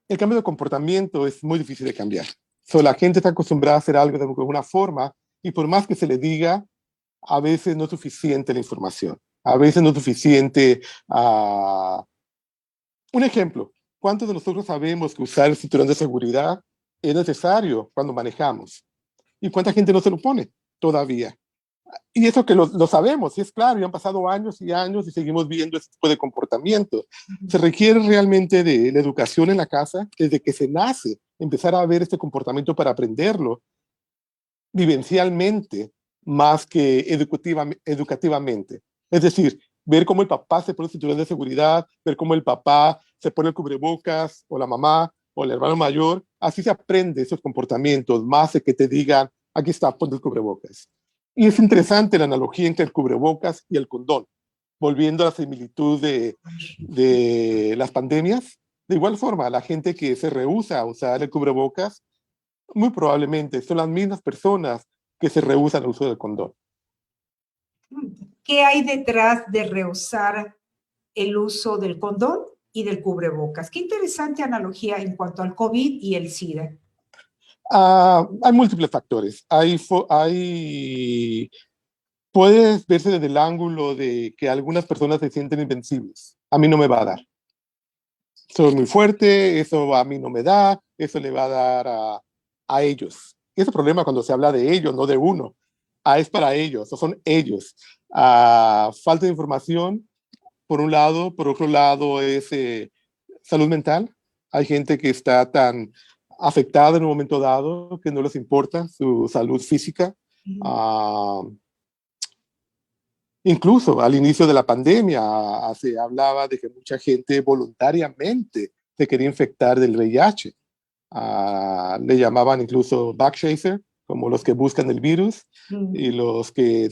El cambio de comportamiento es muy difícil de cambiar. La gente está acostumbrada a hacer algo de alguna forma, y por más que se le diga, a veces no es suficiente la información. A veces no es suficiente. Un ejemplo, ¿cuántos de nosotros sabemos que usar el cinturón de seguridad es necesario cuando manejamos? ¿Y cuánta gente no se lo pone todavía? Y eso que lo sabemos, y es claro, ya han pasado años y años y seguimos viendo ese tipo de comportamiento. Se requiere realmente de la educación en la casa, desde que se nace, empezar a ver este comportamiento para aprenderlo vivencialmente, más que educativamente. Es decir, ver cómo el papá se pone el cinturón de seguridad, ver cómo el papá se pone el cubrebocas, o la mamá, o el hermano mayor. Así se aprende esos comportamientos, más de que te digan, aquí está, ponte el cubrebocas. Y es interesante la analogía entre el cubrebocas y el condón, volviendo a la similitud de las pandemias. De igual forma, la gente que se rehúsa a usar el cubrebocas, muy probablemente son las mismas personas que se rehúsan al uso del condón. ¿Qué hay detrás de rehusar el uso del condón y del cubrebocas? Qué interesante analogía en cuanto al COVID y el SIDA. Hay múltiples factores. Puedes verse desde el ángulo de que algunas personas se sienten invencibles. A mí no me va a dar. Soy muy fuerte, eso a mí no me da, eso le va a dar a ellos. Ese problema cuando se habla de ellos, no de uno. Es para ellos, o son ellos. Falta de información, por un lado. Por otro lado es salud mental. Hay gente que está tan afectada en un momento dado que no les importa su salud física. Incluso al inicio de la pandemia se hablaba de que mucha gente voluntariamente se quería infectar del VIH. Le llamaban incluso backchaser, como los que buscan el virus, y los que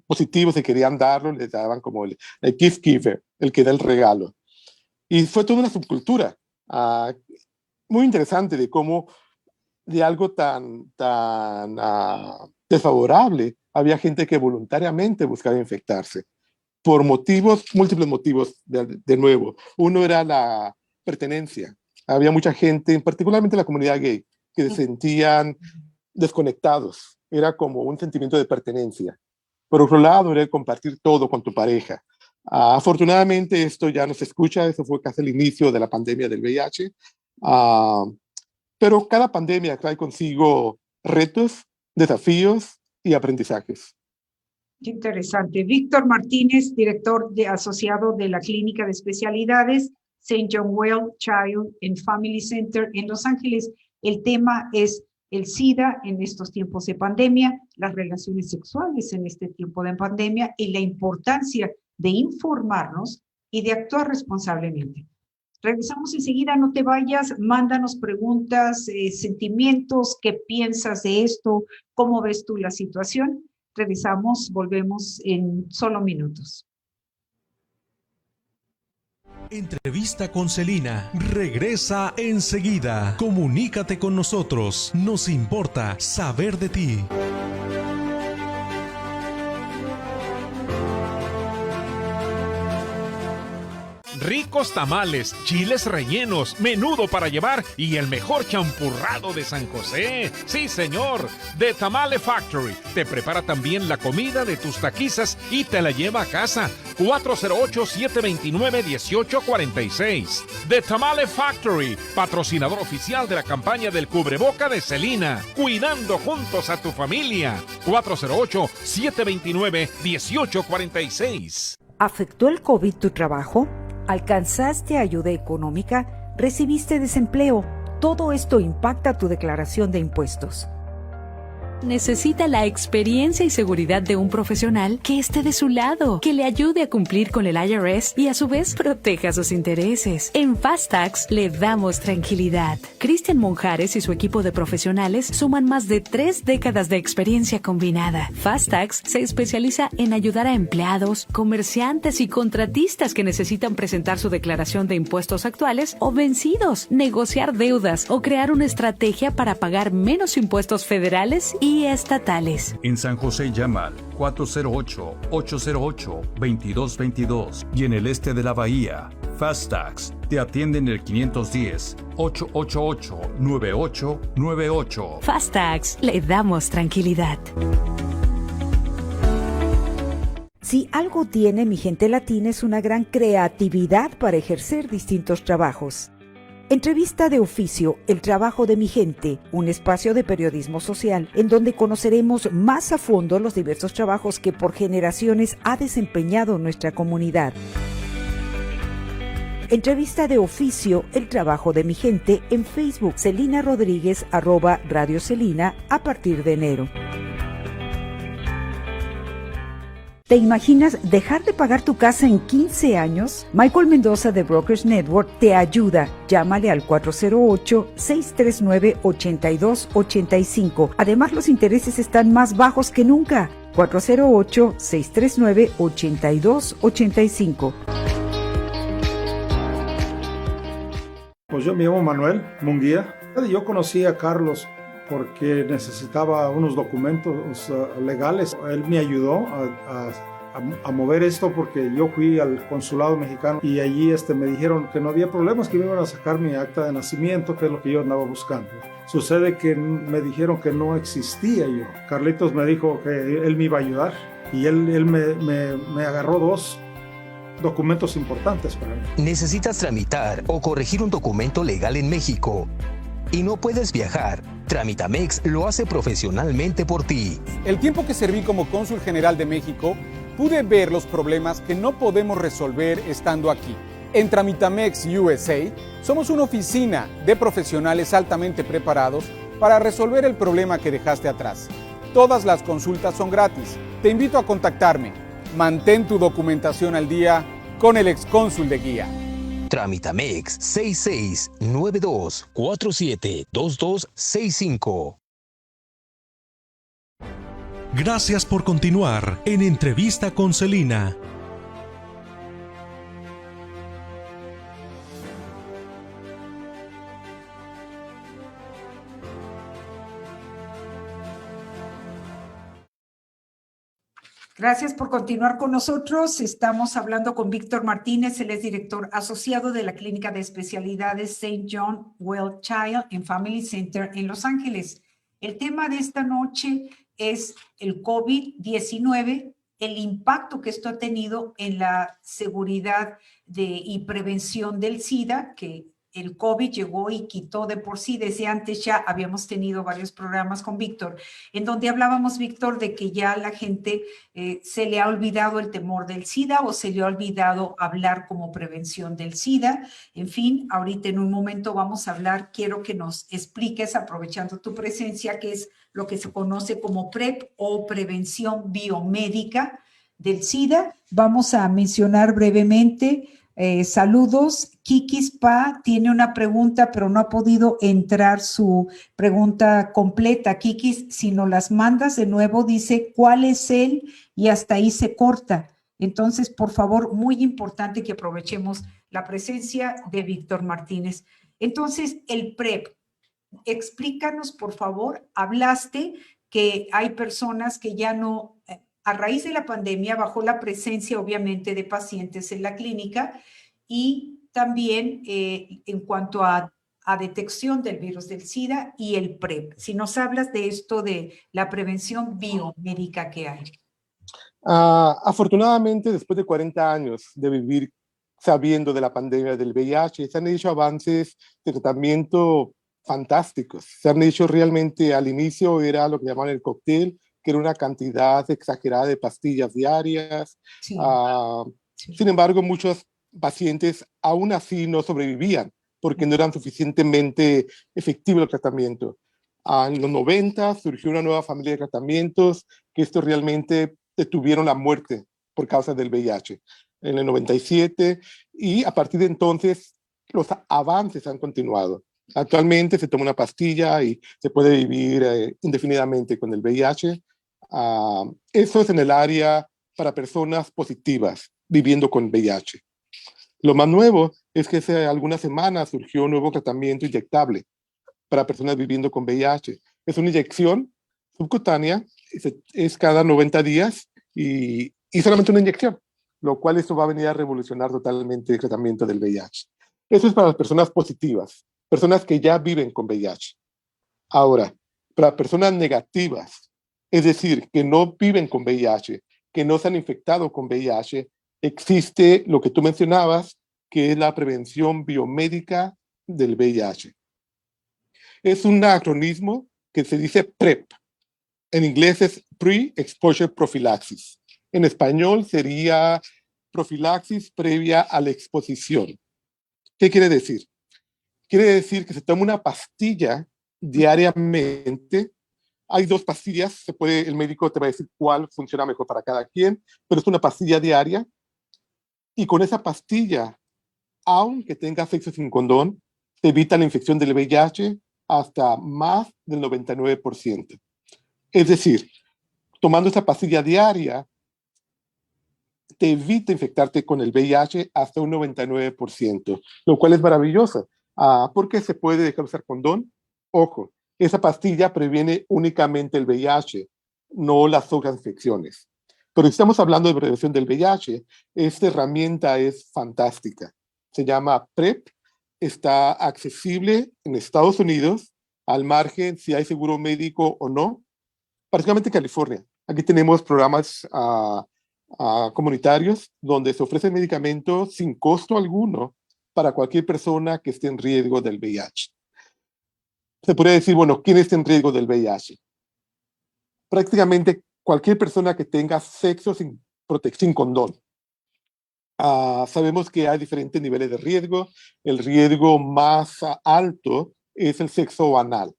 positivos se querían darlo, les daban como el gift giver, el que da el regalo. Y fue toda una subcultura muy interesante de cómo de algo tan desfavorable había gente que voluntariamente buscaba infectarse por múltiples motivos. De nuevo, uno era la pertenencia. Había mucha gente, particularmente la comunidad gay, que se sentían desconectados. Era como un sentimiento de pertenencia. Por otro lado, era compartir todo con tu pareja. Afortunadamente, esto ya no se escucha. Eso fue casi el inicio de la pandemia del VIH. Pero cada pandemia trae consigo retos, desafíos y aprendizajes. Qué interesante. Víctor Martínez, director asociado de la Clínica de Especialidades St. John Well Child and Family Center en Los Ángeles. El tema es el SIDA en estos tiempos de pandemia, las relaciones sexuales en este tiempo de pandemia y la importancia de informarnos y de actuar responsablemente. Regresamos enseguida, no te vayas, mándanos preguntas, sentimientos, qué piensas de esto, cómo ves tú la situación. Regresamos, volvemos en solo minutos. Entrevista con Celina. Regresa enseguida. Comunícate con nosotros. Nos importa saber de ti. Ricos tamales, chiles rellenos, menudo para llevar y el mejor champurrado de San José. Sí, señor, de Tamale Factory. Te prepara también la comida de tus taquizas y te la lleva a casa. 408-729-1846. The Tamale Factory, patrocinador oficial de la campaña del cubreboca de Celina. Cuidando juntos a tu familia. 408-729-1846. ¿Afectó el COVID tu trabajo? ¿Alcanzaste ayuda económica? ¿Recibiste desempleo? Todo esto impacta tu declaración de impuestos. Necesita la experiencia y seguridad de un profesional que esté de su lado, que le ayude a cumplir con el IRS y a su vez proteja sus intereses. En Fast Tax le damos tranquilidad. Cristian Monjares y su equipo de profesionales suman más de 3 décadas de experiencia combinada. Fast Tax se especializa en ayudar a empleados, comerciantes y contratistas que necesitan presentar su declaración de impuestos actuales o vencidos, negociar deudas o crear una estrategia para pagar menos impuestos federales y estatales. En San José llama al 408-808-2222 y en el este de la bahía, Fast Tax te atienden el 510-888-9898. Fast Tax, le damos tranquilidad. Si algo tiene mi gente latina es una gran creatividad para ejercer distintos trabajos. Entrevista de oficio, el trabajo de mi gente, un espacio de periodismo social en donde conoceremos más a fondo los diversos trabajos que por generaciones ha desempeñado nuestra comunidad. Entrevista de oficio, el trabajo de mi gente en Facebook, Celina Rodríguez, @Radio Celina, a partir de enero. ¿Te imaginas dejar de pagar tu casa en 15 años? Michael Mendoza de Brokers Network te ayuda. Llámale al 408-639-8285. Además, los intereses están más bajos que nunca. 408-639-8285. Pues yo me llamo Manuel Munguía. Yo conocí a Carlos porque necesitaba unos documentos legales. Él me ayudó a mover esto porque yo fui al consulado mexicano y allí me dijeron que no había problemas, que me iban a sacar mi acta de nacimiento, que es lo que yo andaba buscando. Sucede que me dijeron que no existía yo. Carlitos me dijo que él me iba a ayudar y él me agarró dos documentos importantes para mí. ¿Necesitas tramitar o corregir un documento legal en México y no puedes viajar? Tramitamex lo hace profesionalmente por ti. El tiempo que serví como cónsul general de México, pude ver los problemas que no podemos resolver estando aquí. En Tramitamex USA, somos una oficina de profesionales altamente preparados para resolver el problema que dejaste atrás. Todas las consultas son gratis. Te invito a contactarme. Mantén tu documentación al día con el excónsul de guía. Tramitamex 6692472265. Gracias por continuar en Entrevista con Celina. Gracias por continuar con nosotros. Estamos hablando con Víctor Martínez, él es director asociado de la Clínica de Especialidades St. John Well Child and Family Center en Los Ángeles. El tema de esta noche es el COVID-19, el impacto que esto ha tenido en la seguridad y prevención del SIDA, que el COVID llegó y quitó de por sí. Desde antes ya habíamos tenido varios programas con Víctor, en donde hablábamos, Víctor, de que ya a la gente se le ha olvidado el temor del SIDA o se le ha olvidado hablar como prevención del SIDA. En fin, ahorita en un momento vamos a hablar, quiero que nos expliques, aprovechando tu presencia, qué es lo que se conoce como PrEP o prevención biomédica del SIDA. Vamos a mencionar brevemente saludos. Kiki Spa tiene una pregunta, pero no ha podido entrar su pregunta completa. Kiki, si nos las mandas de nuevo, dice cuál es él y hasta ahí se corta. Entonces, por favor, muy importante que aprovechemos la presencia de Víctor Martínez. Entonces, el PrEP, explícanos, por favor. Hablaste que hay personas que ya no, a raíz de la pandemia, bajó la presencia, obviamente, de pacientes en la clínica y también en cuanto a detección del virus del SIDA y el PrEP. Si nos hablas de esto de la prevención biomédica que hay. Afortunadamente, después de 40 años de vivir sabiendo de la pandemia del VIH, se han hecho avances de tratamiento fantásticos. Se han hecho realmente, al inicio era lo que llamaban el cóctel, que era una cantidad exagerada de pastillas diarias. Sí. Sí. Sin embargo, muchos pacientes aún así no sobrevivían porque no eran suficientemente efectivos el tratamiento. En los 90 surgió una nueva familia de tratamientos que esto realmente detuvieron la muerte por causa del VIH. En el 97, y a partir de entonces los avances han continuado. Actualmente se toma una pastilla y se puede vivir indefinidamente con el VIH. Eso es en el área para personas positivas viviendo con VIH. Lo más nuevo es que hace algunas semanas surgió un nuevo tratamiento inyectable para personas viviendo con VIH. Es una inyección subcutánea, es cada 90 días y solamente una inyección, lo cual esto va a venir a revolucionar totalmente el tratamiento del VIH. Eso es para las personas positivas, personas que ya viven con VIH. Ahora, para personas negativas, es decir, que no viven con VIH, que no se han infectado con VIH, existe lo que tú mencionabas, que es la prevención biomédica del VIH. Es un acronismo que se dice PrEP. En inglés es Pre-Exposure Prophylaxis. En español sería profilaxis previa a la exposición. ¿Qué quiere decir? Quiere decir que se toma una pastilla diariamente. Hay dos pastillas, el médico te va a decir cuál funciona mejor para cada quien, pero es una pastilla diaria. Y con esa pastilla, aunque tenga sexo sin condón, se evita la infección del VIH hasta más del 99%. Es decir, tomando esa pastilla diaria, te evita infectarte con el VIH hasta un 99%, lo cual es maravilloso, porque se puede dejar usar condón. Ojo, esa pastilla previene únicamente el VIH, no las otras infecciones. Pero si estamos hablando de prevención del VIH, esta herramienta es fantástica. Se llama PrEP, está accesible en Estados Unidos, al margen si hay seguro médico o no, particularmente en California. Aquí tenemos programas comunitarios donde se ofrecen medicamentos sin costo alguno para cualquier persona que esté en riesgo del VIH. Se podría decir, bueno, ¿quién está en riesgo del VIH? Prácticamente cualquier persona que tenga sexo sin condón. Sabemos que hay diferentes niveles de riesgo. El riesgo más alto es el sexo anal.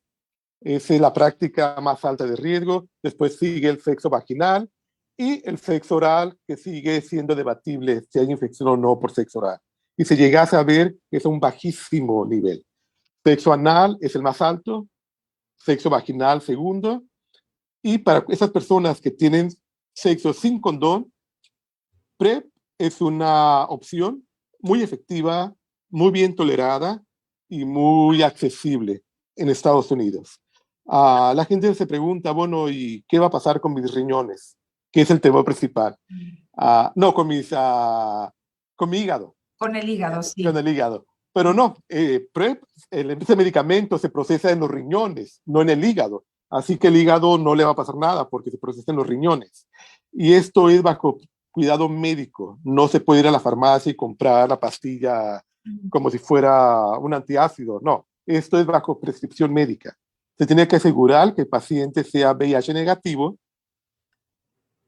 Esa es la práctica más alta de riesgo. Después sigue el sexo vaginal y el sexo oral, que sigue siendo debatible si hay infección o no por sexo oral. Y se llegase a ver que es un bajísimo nivel. Sexo anal es el más alto, sexo vaginal segundo, y para esas personas que tienen sexo sin condón, PrEP es una opción muy efectiva, muy bien tolerada y muy accesible en Estados Unidos. La gente se pregunta, bueno, ¿y qué va a pasar con mis riñones? Que es el tema principal. No, con mi hígado. Con el hígado, sí. Con el hígado. Pero no, PrEP, ese medicamento se procesa en los riñones, no en el hígado. Así que el hígado no le va a pasar nada porque se procesa en los riñones. Y esto es bajo cuidado médico. No se puede ir a la farmacia y comprar la pastilla como si fuera un antiácido. No, esto es bajo prescripción médica. Se tiene que asegurar que el paciente sea VIH negativo.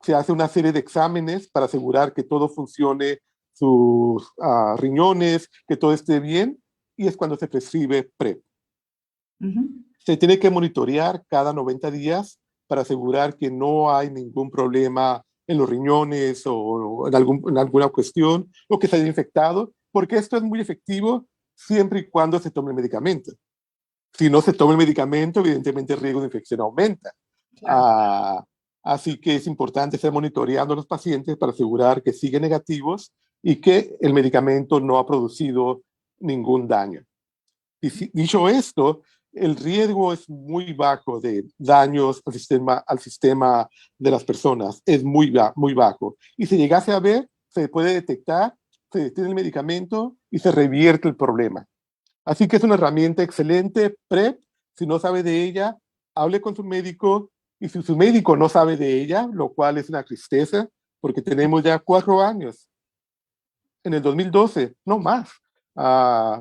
Se hace una serie de exámenes para asegurar que todo funcione, sus riñones, que todo esté bien, y es cuando se prescribe PrEP. Se tiene que monitorear cada 90 días para asegurar que no hay ningún problema en los riñones o en alguna cuestión, o que se haya infectado, porque esto es muy efectivo siempre y cuando se tome el medicamento. Si no se toma el medicamento, evidentemente el riesgo de infección aumenta. Claro. Así que es importante estar monitoreando a los pacientes para asegurar que siguen negativos y que el medicamento no ha producido ningún daño. Dicho esto, el riesgo es muy bajo de daños al sistema de las personas, es muy bajo. Y si llegase a ver, se puede detectar, se detiene el medicamento y se revierte el problema. Así que es una herramienta excelente, PrEP. Si no sabe de ella, hable con su médico, y si su médico no sabe de ella, lo cual es una tristeza, porque tenemos ya 4 años. En el 2012, no más.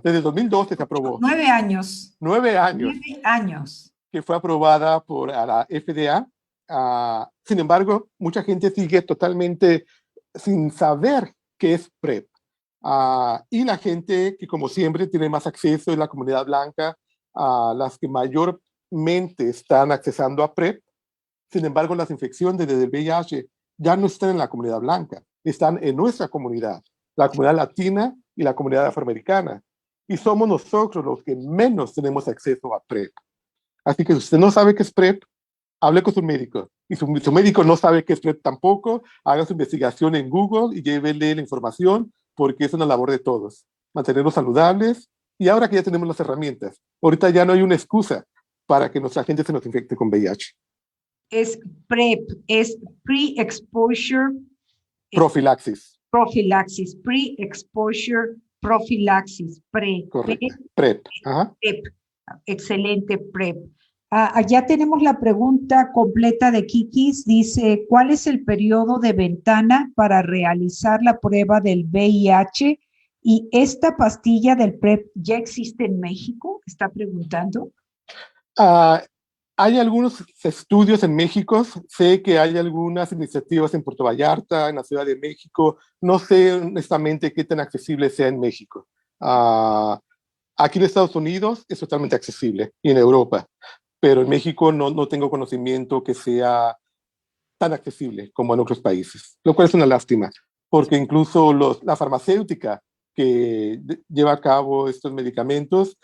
Desde el 2012 se aprobó. 9 años. 9 años. 9 años. Que fue aprobada por la FDA. Sin embargo, mucha gente sigue totalmente sin saber qué es PrEP. Y la gente que, como siempre, tiene más acceso es la comunidad blanca, las que mayormente están accesando a PrEP. Sin embargo, las infecciones desde el VIH ya no están en la comunidad blanca, están en nuestra comunidad, la comunidad latina y la comunidad afroamericana. Y somos nosotros los que menos tenemos acceso a PrEP. Así que si usted no sabe qué es PrEP, hable con su médico. Y si su médico no sabe qué es PrEP tampoco, haga su investigación en Google y llévele la información, porque es una labor de todos. Mantenernos saludables. Y ahora que ya tenemos las herramientas, ahorita ya no hay una excusa para que nuestra gente se nos infecte con VIH. Es PrEP, es Pre-Exposure Profilaxis. Prophylaxis, Pre-Exposure Prophylaxis, PrEP. PrEP. Ajá. PrEP. Excelente, PrEP. Allá tenemos la pregunta completa de Kikis. Dice, ¿cuál es el periodo de ventana para realizar la prueba del VIH? ¿Y esta pastilla del PrEP ya existe en México? Está preguntando. Hay algunos estudios en México, sé que hay algunas iniciativas en Puerto Vallarta, en la Ciudad de México, no sé honestamente qué tan accesible sea en México. Aquí en Estados Unidos es totalmente accesible y en Europa, pero en México no tengo conocimiento que sea tan accesible como en otros países, lo cual es una lástima, porque incluso la farmacéutica que lleva a cabo estos medicamentos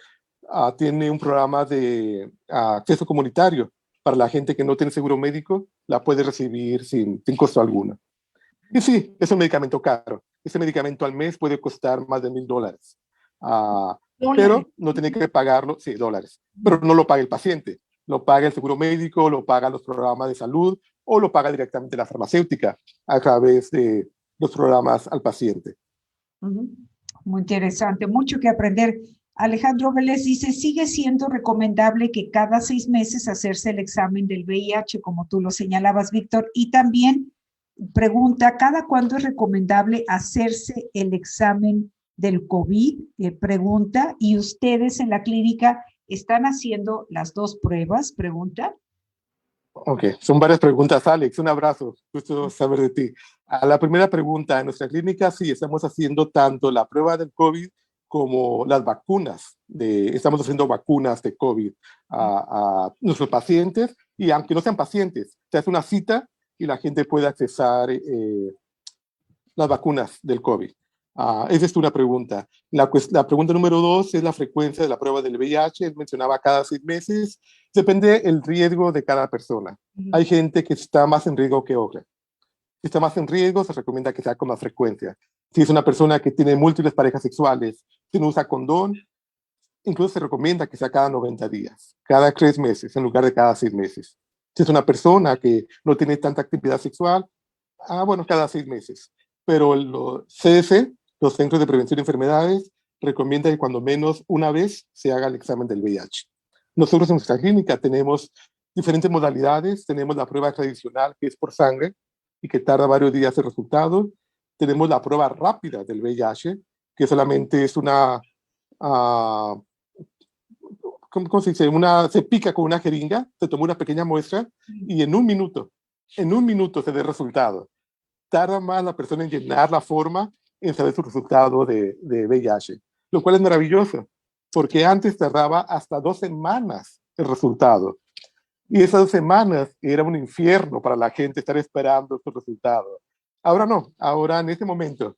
tiene un programa de acceso comunitario para la gente que no tiene seguro médico, la puede recibir sin costo alguno. Y sí, es un medicamento caro. Ese medicamento al mes puede costar más de $1,000. Pero no tiene que pagarlo, sí, dólares, pero no lo paga el paciente. Lo paga el seguro médico, lo pagan los programas de salud o lo paga directamente la farmacéutica a través de los programas al paciente. Muy interesante, mucho que aprender. Alejandro Vélez dice, ¿sigue siendo recomendable que cada 6 meses hacerse el examen del VIH, como tú lo señalabas, Víctor? Y también pregunta, ¿cada cuándo es recomendable hacerse el examen del COVID? Pregunta, ¿y ustedes en la clínica están haciendo las 2 pruebas? Pregunta. Ok, son varias preguntas, Alex. Un abrazo, gusto saber de ti. A la primera pregunta, en nuestra clínica sí estamos haciendo tanto la prueba del COVID como las vacunas. Estamos haciendo vacunas de COVID a nuestros pacientes, y aunque no sean pacientes, se hace una cita y la gente puede accesar las vacunas del COVID. Esa es una pregunta. La pregunta número 2 es la frecuencia de la prueba del VIH. Él mencionaba cada 6 meses. Depende el riesgo de cada persona. Hay gente que está más en riesgo que otra. Si está más en riesgo, se recomienda que sea con más frecuencia. Si es una persona que tiene múltiples parejas sexuales, si no usa condón, incluso se recomienda que sea cada 90 días, cada 3 meses, en lugar de cada 6 meses. Si es una persona que no tiene tanta actividad sexual, bueno, cada 6 meses. Pero los CDC, los Centros de Prevención de Enfermedades, recomiendan que cuando menos una vez se haga el examen del VIH. Nosotros en nuestra clínica tenemos diferentes modalidades. Tenemos la prueba tradicional, que es por sangre y que tarda varios días el resultado. Tenemos la prueba rápida del VIH, que solamente es una, ¿cómo se dice? Se pica con una jeringa, se toma una pequeña muestra y en un minuto se da el resultado. Tarda más la persona en llenar la forma, en saber su resultado de VIH, lo cual es maravilloso, porque antes tardaba hasta 2 semanas el resultado. Y esas 2 semanas era un infierno para la gente estar esperando su resultado. Ahora no, ahora en este momento,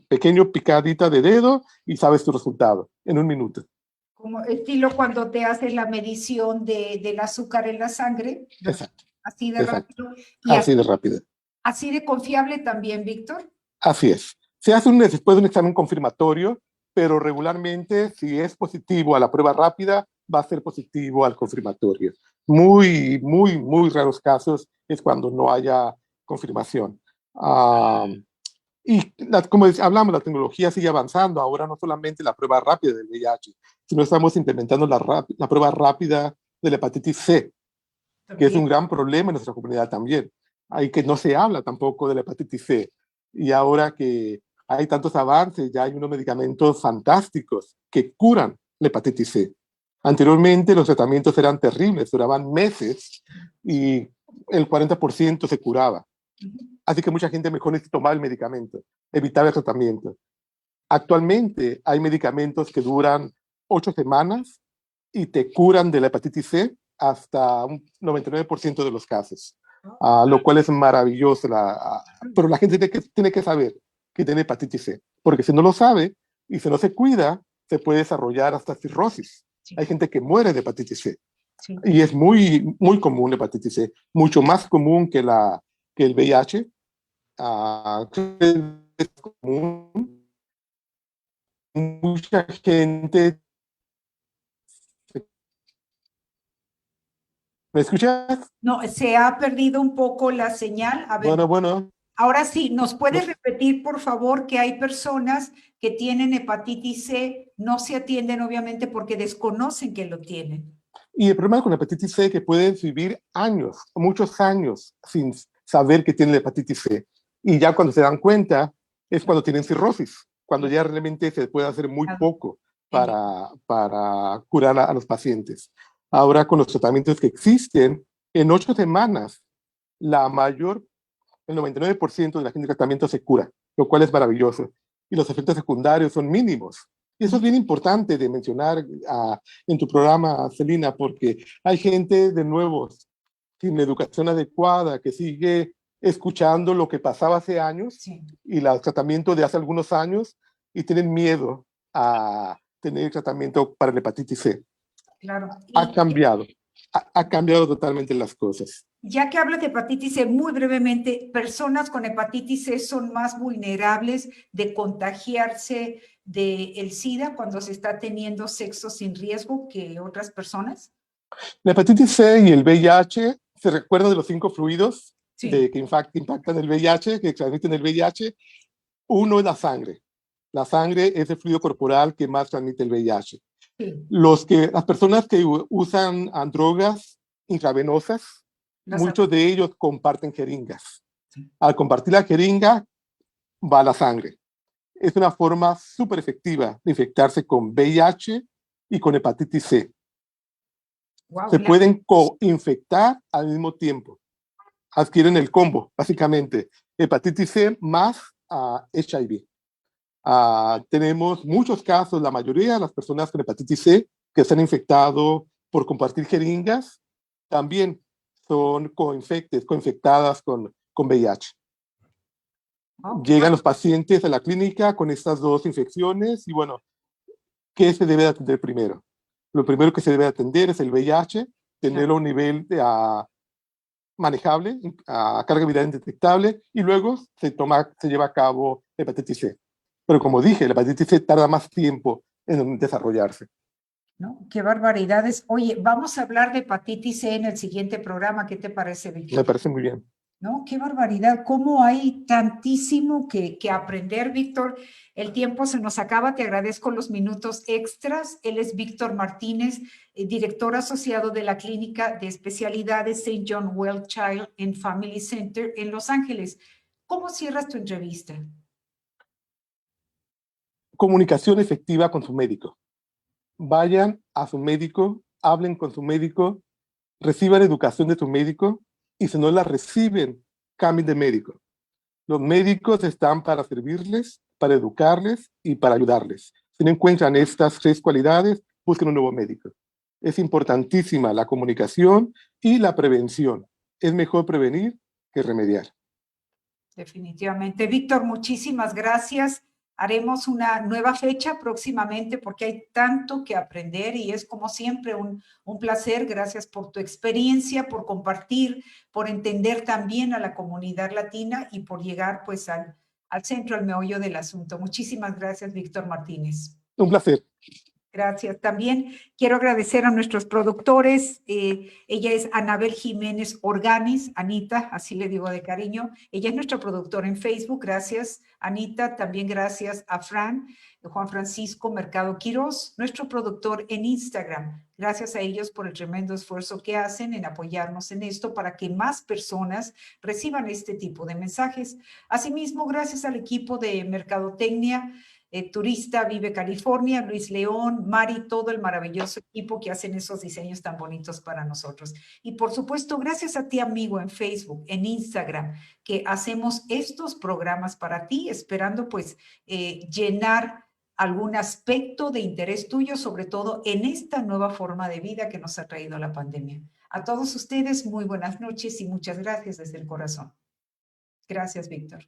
pequeño picadita de dedo y sabes tu resultado en un minuto. Como estilo cuando te haces la medición del azúcar en la sangre. Exacto. Así de Exacto. rápido. Y así de rápido. Así de confiable también, Víctor. Así es. Se hace después de un examen confirmatorio, pero regularmente, si es positivo a la prueba rápida, va a ser positivo al confirmatorio. Muy, muy, muy raros casos es cuando no haya confirmación. Y como hablamos, la tecnología sigue avanzando. Ahora no solamente la prueba rápida del VIH, sino estamos implementando la prueba rápida de la hepatitis C, que es un gran problema en nuestra comunidad también. Hay que no se habla tampoco de la hepatitis C. Y ahora que hay tantos avances, ya hay unos medicamentos fantásticos que curan la hepatitis C. Anteriormente los tratamientos eran terribles, duraban meses y el 40% se curaba. Así que mucha gente mejor necesita tomar el medicamento, evitar el tratamiento. Actualmente hay medicamentos que duran 8 semanas y te curan de la hepatitis C hasta un 99% de los casos, lo cual es maravilloso. Pero la gente tiene que saber que tiene hepatitis C, porque si no lo sabe y si no se cuida, se puede desarrollar hasta cirrosis. Sí. Hay gente que muere de hepatitis C. Sí. Y es muy, muy común la hepatitis C, mucho más común que el VIH. Es común. Mucha gente. ¿Me escuchas? No, se ha perdido un poco la señal. A ver, bueno. Ahora sí, ¿nos puedes repetir, por favor, que hay personas que tienen hepatitis C, no se atienden obviamente porque desconocen que lo tienen? Y el problema con la hepatitis C es que pueden vivir años, muchos años, sin saber que tienen la hepatitis C. Y ya cuando se dan cuenta, es cuando tienen cirrosis, cuando ya realmente se puede hacer muy poco para curar a los pacientes. Ahora, con los tratamientos que existen, en 8 semanas, el 99% de la gente de tratamiento se cura, lo cual es maravilloso. Y los efectos secundarios son mínimos. Y eso es bien importante de mencionar en tu programa, Celina, porque hay gente, de nuevo, sin educación adecuada, que sigue escuchando lo que pasaba hace años y los tratamientos de hace algunos años y tienen miedo a tener tratamiento para la hepatitis C. Claro. Ha cambiado. ha cambiado totalmente las cosas. Ya que hablas de hepatitis C, muy brevemente, ¿personas con hepatitis C son más vulnerables de contagiarse del SIDA cuando se está teniendo sexo sin riesgo que otras personas? La hepatitis C y el VIH, ¿se recuerdan de los 5 fluidos Sí. que impactan el VIH, que transmiten el VIH? Uno es la sangre. La sangre es el fluido corporal que más transmite el VIH. Sí. Las personas que usan drogas intravenosas, muchos de ellos comparten jeringas. Sí. Al compartir la jeringa, va la sangre. Es una forma súper efectiva de infectarse con VIH y con hepatitis C. Wow, Se pueden co-infectar al mismo tiempo. Adquieren el combo, básicamente. Hepatitis C más HIV. Tenemos muchos casos, la mayoría de las personas con hepatitis C que se han infectado por compartir jeringas, también son coinfectadas con VIH. Llegan los pacientes a la clínica con estas 2 infecciones y bueno, ¿qué se debe atender primero? Lo primero que se debe atender es el VIH, tenerlo a un nivel manejable, a carga viral indetectable, y luego se lleva a cabo hepatitis C. Pero como dije, la hepatitis C tarda más tiempo en desarrollarse. ¿No? Qué barbaridades. Oye, vamos a hablar de hepatitis C en el siguiente programa. ¿Qué te parece, Víctor? Me parece muy bien. ¿No? Qué barbaridad. ¿Cómo hay tantísimo que aprender, Víctor? El tiempo se nos acaba. Te agradezco los minutos extras. Él es Víctor Martínez, director asociado de la Clínica de Especialidades St. John Well Child and Family Center en Los Ángeles. ¿Cómo cierras tu entrevista? Comunicación efectiva con su médico. Vayan a su médico, hablen con su médico, reciban educación de su médico y si no la reciben, cambien de médico. Los médicos están para servirles, para educarles y para ayudarles. Si no encuentran estas 3 cualidades, busquen un nuevo médico. Es importantísima la comunicación y la prevención. Es mejor prevenir que remediar. Definitivamente. Víctor, muchísimas gracias. Haremos una nueva fecha próximamente porque hay tanto que aprender y es como siempre un placer. Gracias por tu experiencia, por compartir, por entender también a la comunidad latina y por llegar pues al centro, al meollo del asunto. Muchísimas gracias, Víctor Martínez. Un placer. Gracias. También quiero agradecer a nuestros productores. Ella es Anabel Jiménez Organis, Anita, así le digo de cariño. Ella es nuestra productora en Facebook. Gracias, Anita. También gracias a Juan Francisco Mercado Quirós, nuestro productor en Instagram. Gracias a ellos por el tremendo esfuerzo que hacen en apoyarnos en esto para que más personas reciban este tipo de mensajes. Asimismo, gracias al equipo de Mercadotecnia, Turista Vive California, Luis León, Mari, todo el maravilloso equipo que hacen esos diseños tan bonitos para nosotros. Y por supuesto, gracias a ti, amigo, en Facebook, en Instagram, que hacemos estos programas para ti, esperando pues llenar algún aspecto de interés tuyo, sobre todo en esta nueva forma de vida que nos ha traído la pandemia. A todos ustedes, muy buenas noches y muchas gracias desde el corazón. Gracias, Víctor.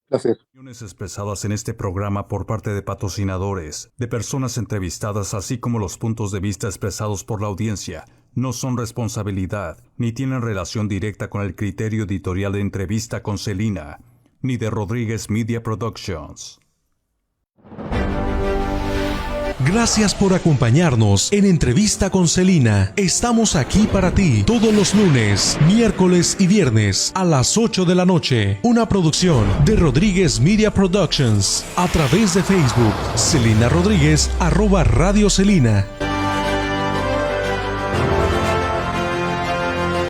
Placer. Las opiniones expresadas en este programa por parte de patrocinadores, de personas entrevistadas, así como los puntos de vista expresados por la audiencia, no son responsabilidad, ni tienen relación directa con el criterio editorial de Entrevista con Celina, ni de Rodríguez Media Productions. Gracias por acompañarnos en Entrevista con Celina. Estamos aquí para ti todos los lunes, miércoles y viernes a las 8 de la noche. Una producción de Rodríguez Media Productions a través de Facebook, Celina Rodríguez @Radio Celina.